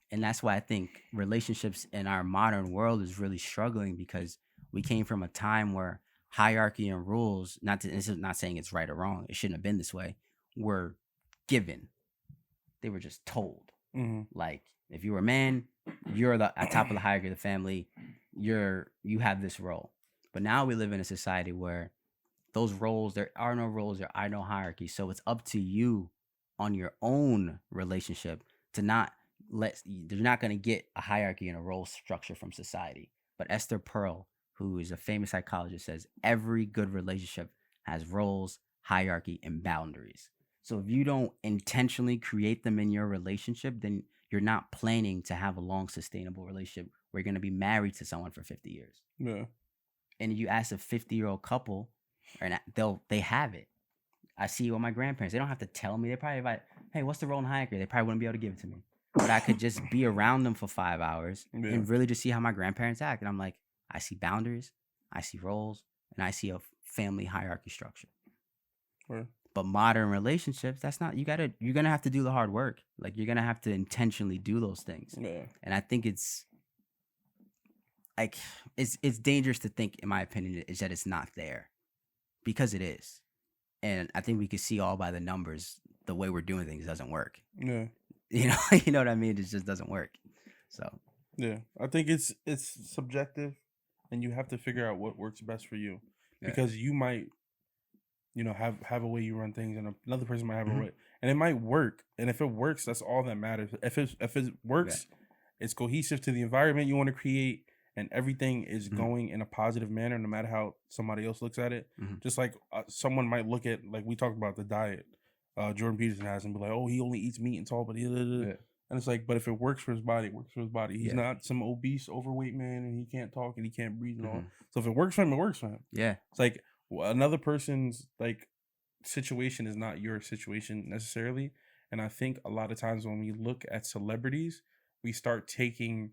And that's why I think relationships in our modern world is really struggling, because we came from a time where hierarchy and rules, this is not saying it's right or wrong, it shouldn't have been this way, were given. They were just told. Like if you were a man, you're at top of the hierarchy of the family, you have this role. But now we live in a society where those roles, there are no roles, there are no hierarchy. So it's up to you on your own relationship to not they're not going to get a hierarchy and a role structure from society. But Esther Perel, who is a famous psychologist, says every good relationship has roles, hierarchy, and boundaries. So if you don't intentionally create them in your relationship, then you're not planning to have a long, sustainable relationship where you're going to be married to someone for 50 years. Yeah. And you ask a 50-year-old couple, they have it. I see it with my grandparents. They don't have to tell me. They probably like, hey, what's the role in hierarchy? They probably wouldn't be able to give it to me. But I could just be around them for 5 hours and really just see how my grandparents act. And I'm like, I see boundaries, I see roles, and I see a family hierarchy structure. Right. But modern relationships, that's not, you're going to have to do the hard work. Like you're going to have to intentionally do those things. Yeah. And I think it's like, it's dangerous to think, in my opinion, is that it's not there, because it is. And I think we could see all by the numbers, the way we're doing things doesn't work. Yeah. You know what I mean? It just doesn't work. So yeah, I think it's subjective, and you have to figure out what works best for you, because you might, have a way you run things, and another person might have a way, and it might work. And if it works, that's all that matters. If it works, it's cohesive to the environment you want to create, and everything is going in a positive manner, no matter how somebody else looks at it. Just like someone might look at, like we talked about the diet. Jordan Peterson has, and be like, oh, he only eats meat and salt, but and it's like, but if it works for his body, it works for his body. He's not some obese, overweight man, and he can't talk and he can't breathe and all. So if it works for him, it works for him. Yeah, it's like another person's like situation is not your situation necessarily. And I think a lot of times when we look at celebrities, we start taking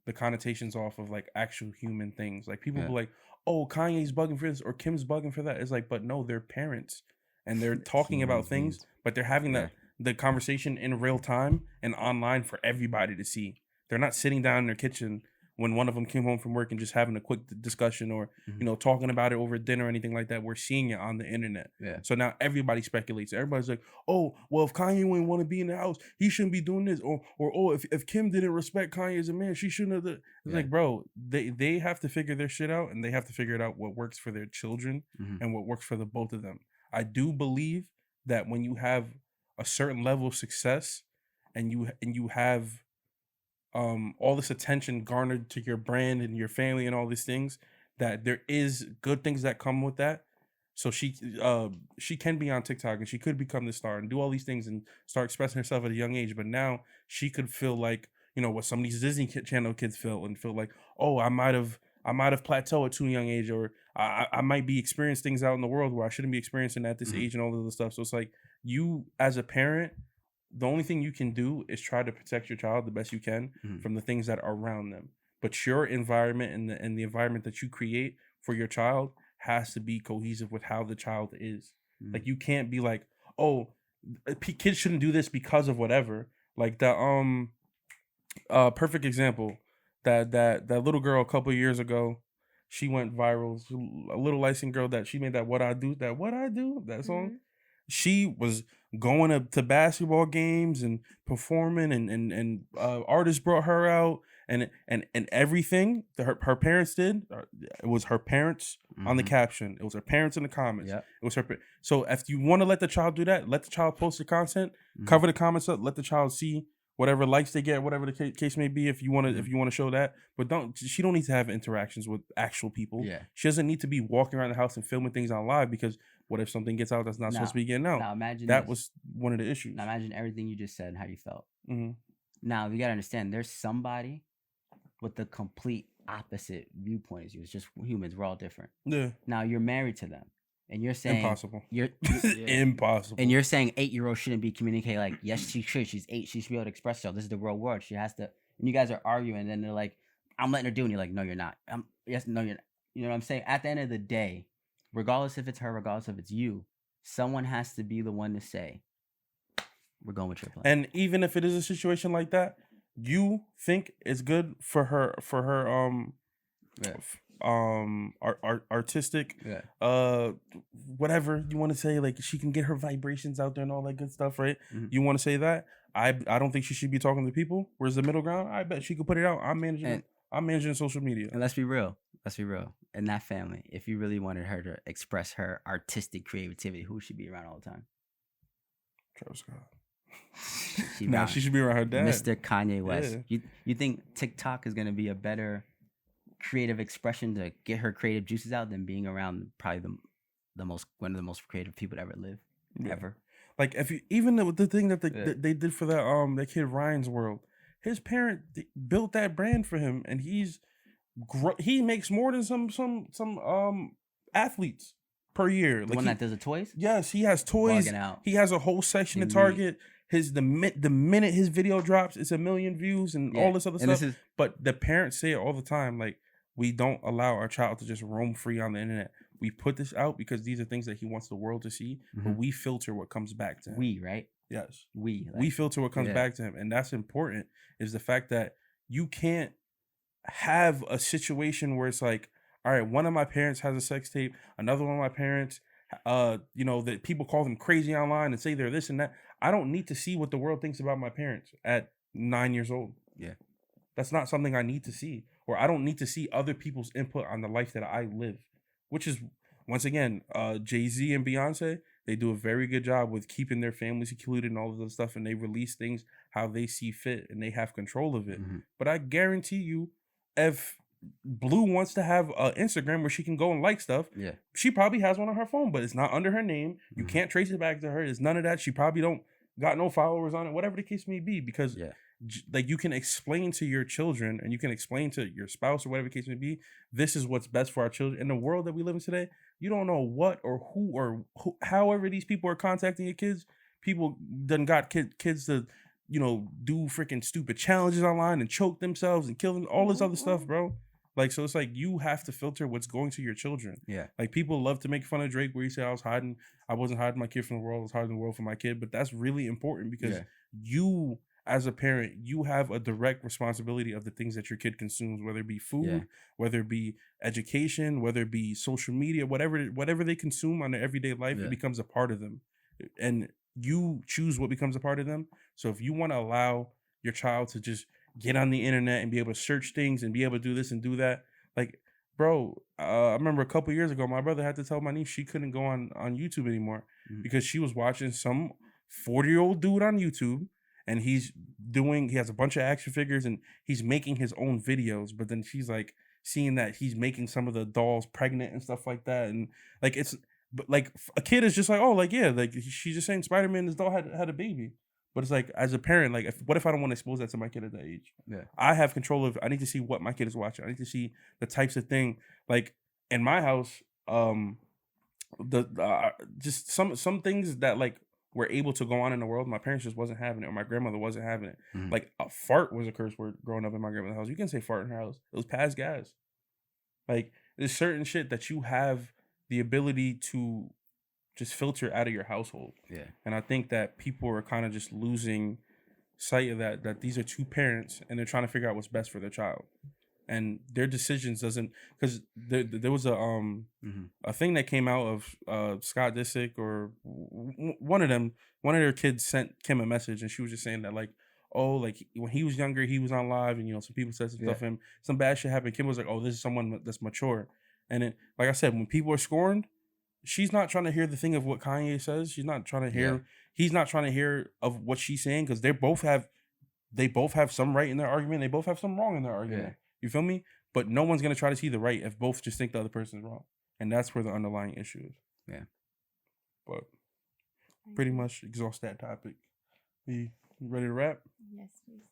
the connotations off of like actual human things. Like people be like, oh, Kanye's bugging for this or Kim's bugging for that. It's like, but no, they're parents. And they're talking about things, but they're having the conversation in real time and online for everybody to see. They're not sitting down in their kitchen when one of them came home from work and just having a quick discussion or, talking about it over dinner or anything like that. We're seeing it on the internet. Yeah. So now everybody speculates. Everybody's like, oh, well, if Kanye wouldn't want to be in the house, he shouldn't be doing this. Or oh, if Kim didn't respect Kanye as a man, she shouldn't have. It's like, bro, they have to figure their shit out, and they have to figure it out what works for their children and what works for the both of them. I do believe that when you have a certain level of success and you have all this attention garnered to your brand and your family and all these things, that there is good things that come with that. So she can be on TikTok and she could become the star and do all these things and start expressing herself at a young age. But now she could feel like, what some of these Disney Channel kids feel, and feel like, oh, I might have plateaued at too young age, or I might be experiencing things out in the world where I shouldn't be experiencing at this age and all of this stuff. So it's like, you as a parent, the only thing you can do is try to protect your child the best you can from the things that are around them. But your environment and the environment that you create for your child has to be cohesive with how the child is. Like you can't be like, oh, kids shouldn't do this because of whatever. Like the perfect example. That little girl a couple of years ago, she went viral. A little light-skinned girl that she made that What I Do, that song. She was going to basketball games and performing, and artists brought her out, and everything that her parents did, it was her parents on the caption. It was her parents in the comments. Yep. It was her. So if you want to let the child do that, let the child post the content, cover the comments up, let the child see whatever likes they get, whatever the case may be. If you want to show that, but she don't need to have interactions with actual people. Yeah. She doesn't need to be walking around the house and filming things on live, because what if something gets out that's not supposed to be getting out? Now imagine that was one of the issues. Now imagine everything you just said and how you felt. Now you gotta understand, there's somebody with the complete opposite viewpoint as you. It's just humans. We're all different. Yeah. Now you're married to them, and you're saying impossible. You're impossible. And you're saying 8-year-olds shouldn't be communicating like, yes, she should. She's 8. She should be able to express herself. This is the real world. She has to. And you guys are arguing, and then they're like, "I'm letting her do," and you're like, "No, you're not." No, you're not. You know what I'm saying? At the end of the day, regardless if it's her, regardless if it's you, someone has to be the one to say, "We're going with your plan." And even if it is a situation like that, you think it's good for her artistic whatever you want to say, like she can get her vibrations out there and all that good stuff, right? You want to say that I don't think she should be talking to people. Where's the middle ground? I bet she could put it out. I'm managing social media. And let's be real in that family, if you really wanted her to express her artistic creativity, who should be around all the time? Travis Scott. She should be around her dad, Mr. Kanye West. You think TikTok is going to be a better creative expression to get her creative juices out than being around probably one of the most creative people to ever live, ever? Like if you even the thing that they did for that kid Ryan's World, his parent built that brand for him, and he makes more than some athletes per year. The one that does the toys? Yes, he has toys. He has a whole section at Target. The minute his video drops, it's 1 million views and all this other stuff. But the parents say it all the time, like, we don't allow our child to just roam free on the internet. We put this out because these are things that he wants the world to see, but we filter what comes back to him. We, right? Yes. We filter what comes back to him. And that's important, is the fact that you can't have a situation where it's like, all right, one of my parents has a sex tape, another one of my parents, that people call them crazy online and say they're this and that. I don't need to see what the world thinks about my parents at 9 years old. Yeah. That's not something I need to see. Or I don't need to see other people's input on the life that I live. Which is, once again, Jay-Z and Beyonce, they do a very good job with keeping their families included and all of this stuff, and they release things how they see fit, and they have control of it. But I guarantee you, if Blue wants to have an Instagram where she can go and like stuff, she probably has one on her phone, but it's not under her name. You can't trace it back to her. There's none of that. She probably don't got no followers on it, whatever the case may be, because like you can explain to your children and you can explain to your spouse or whatever the case may be, this is what's best for our children. In the world that we live in today, you don't know what or who however these people are contacting your kids. People done got kids to, do freaking stupid challenges online and choke themselves and kill them, all this other stuff, bro. Like, so it's like you have to filter what's going to your children. Yeah. Like, people love to make fun of Drake where he said I wasn't hiding my kid from the world, I was hiding the world from my kid. But that's really important because you, as a parent, you have a direct responsibility of the things that your kid consumes, whether it be food, whether it be education, whether it be social media, whatever they consume on their everyday life, it becomes a part of them. And you choose what becomes a part of them. So if you want to allow your child to just get on the internet and be able to search things and be able to do this and do that. Like, bro, I remember a couple years ago, my brother had to tell my niece she couldn't go on YouTube anymore because she was watching some 40-year-old dude on YouTube, and he has a bunch of action figures and he's making his own videos. But then she's like seeing that he's making some of the dolls pregnant and stuff like that. And like, but like a kid is just like, oh, like, yeah, like she's just saying Spider-Man, this doll had a baby. But it's like, as a parent, like, what if I don't want to expose that to my kid at that age? Yeah, I have control of. I need to see what my kid is watching. I need to see the types of thing. Like in my house, just some things that like were able to go on in the world. My parents just wasn't having it, or my grandmother wasn't having it. Like a fart was a curse word growing up in my grandmother's house. You can say fart in her house. It was past gas. Like there's certain shit that you have the ability to just filter out of your household. Yeah. And I think that people are kind of just losing sight of that these are two parents and they're trying to figure out what's best for their child. And their decisions doesn't, because there was a thing that came out of Scott Disick or one of their kids sent Kim a message, and she was just saying that like, oh, like when he was younger, he was on live, and some people said some stuff to him. Some bad shit happened. Kim was like, oh, this is someone that's mature. And then, like I said, when people are scorned, she's not trying to hear the thing of what Kanye says. She's not trying to hear. He's not trying to hear of what she's saying because they both have some right in their argument. They both have some wrong in their argument. Yeah. You feel me? But no one's gonna try to see the right if both just think the other person's wrong, and that's where the underlying issue is. Yeah. But pretty much exhaust that topic. You ready to wrap? Yes, please.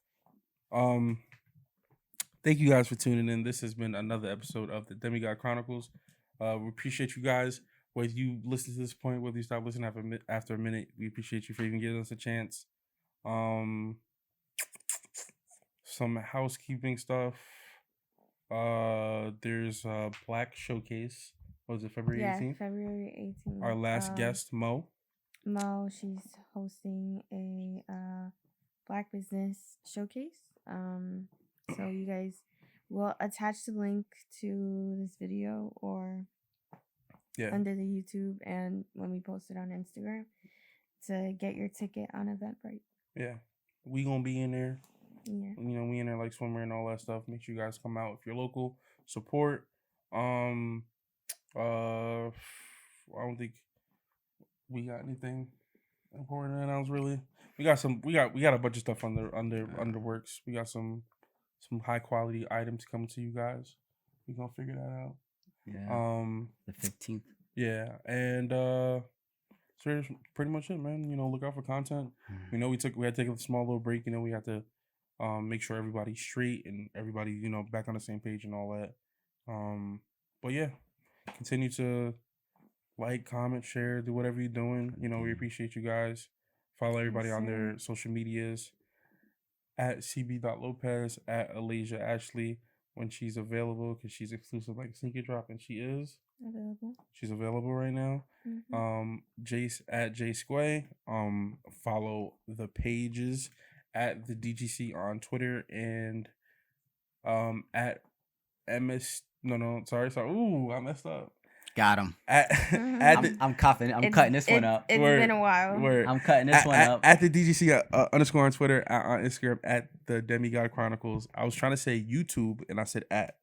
Thank you guys for tuning in. This has been another episode of the Demigod Chronicles. We appreciate you guys. Whether you listen to this point, whether you stop listening after a minute, we appreciate you for even giving us a chance. Some housekeeping stuff. There's a Black Showcase. What was it, February 18th? Yeah, February 18th. Our last guest, Mo. Mo, she's hosting a Black Business Showcase. So you guys will attach the link to this video or under the YouTube and when we post it on Instagram to get your ticket on Eventbrite. Yeah. We gonna be in there. Yeah. We in there like swimwear and all that stuff. Make sure you guys come out if you're local. Support. I don't think we got anything important to announce really. We got a bunch of stuff under works. We got some high quality items coming to you guys. We gonna figure that out. Yeah. The 15th. Yeah, and so that's pretty much it, man. Look out for content. We had to take a small little break. We had to make sure everybody's straight and everybody back on the same page and all that. But yeah, continue to like, comment, share, do whatever you're doing. We appreciate you guys. Follow everybody on their social medias at cb.lopez, at Alasia Ashley when she's available, because she's exclusive like Sneaker Drop, and she is available. She's available right now. Mm-hmm. Jace at J Squay. Follow the pages at the DGC on Twitter and at MS. No, sorry. Ooh, I messed up. Got him. I'm coughing. I'm cutting this one up. It's been a while. I'm cutting this one up. At the DGC _ on Twitter, on Instagram, at the Demigod Chronicles. I was trying to say YouTube, and I said at,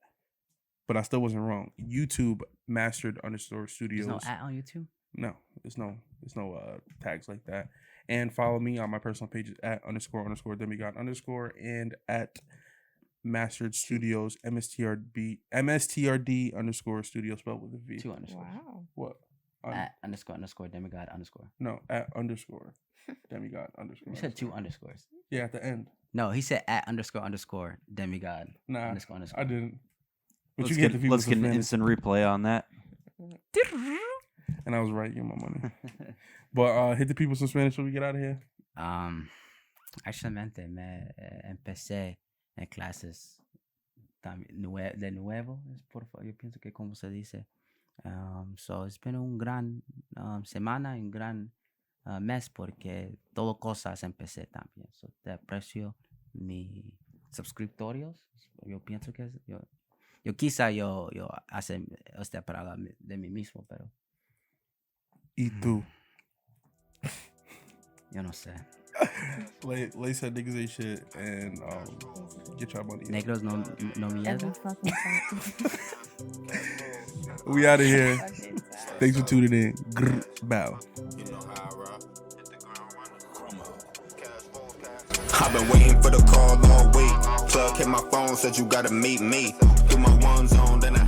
but I still wasn't wrong. YouTube Mastered _ Studios. There's no at on YouTube? No, there's no tags like that. And follow me on my personal pages at _ Demigod _ and at Mastered Studios, MSTRD _ studio spelled with a V. 2 underscores. Wow. What? At _ Demigod _ No, at _ Demigod _ You said 2 underscores. Yeah, at the end. No, he said at _ Demigod _ I didn't. But let's get an instant replay on that. And I was right. Give my money. But hit the people some Spanish so we get out of here. Actualmente me empecé en clases de nuevo, por favor, yo pienso que como se dice. So it's been un gran semana, un gran mes porque todo cosas empecé también. So te aprecio mis suscriptorios. Yo pienso que yo quizá yo hacer esta parada de mí mismo, pero. ¿Y tú? Yo no sé. Lay said niggas ain't shit and get y'all money. Negros no mierda. We out of here. Thanks for tuning in. Bow. I've been waiting for the call all week. Plug hit my phone, said you gotta meet me. Do my ones on, then I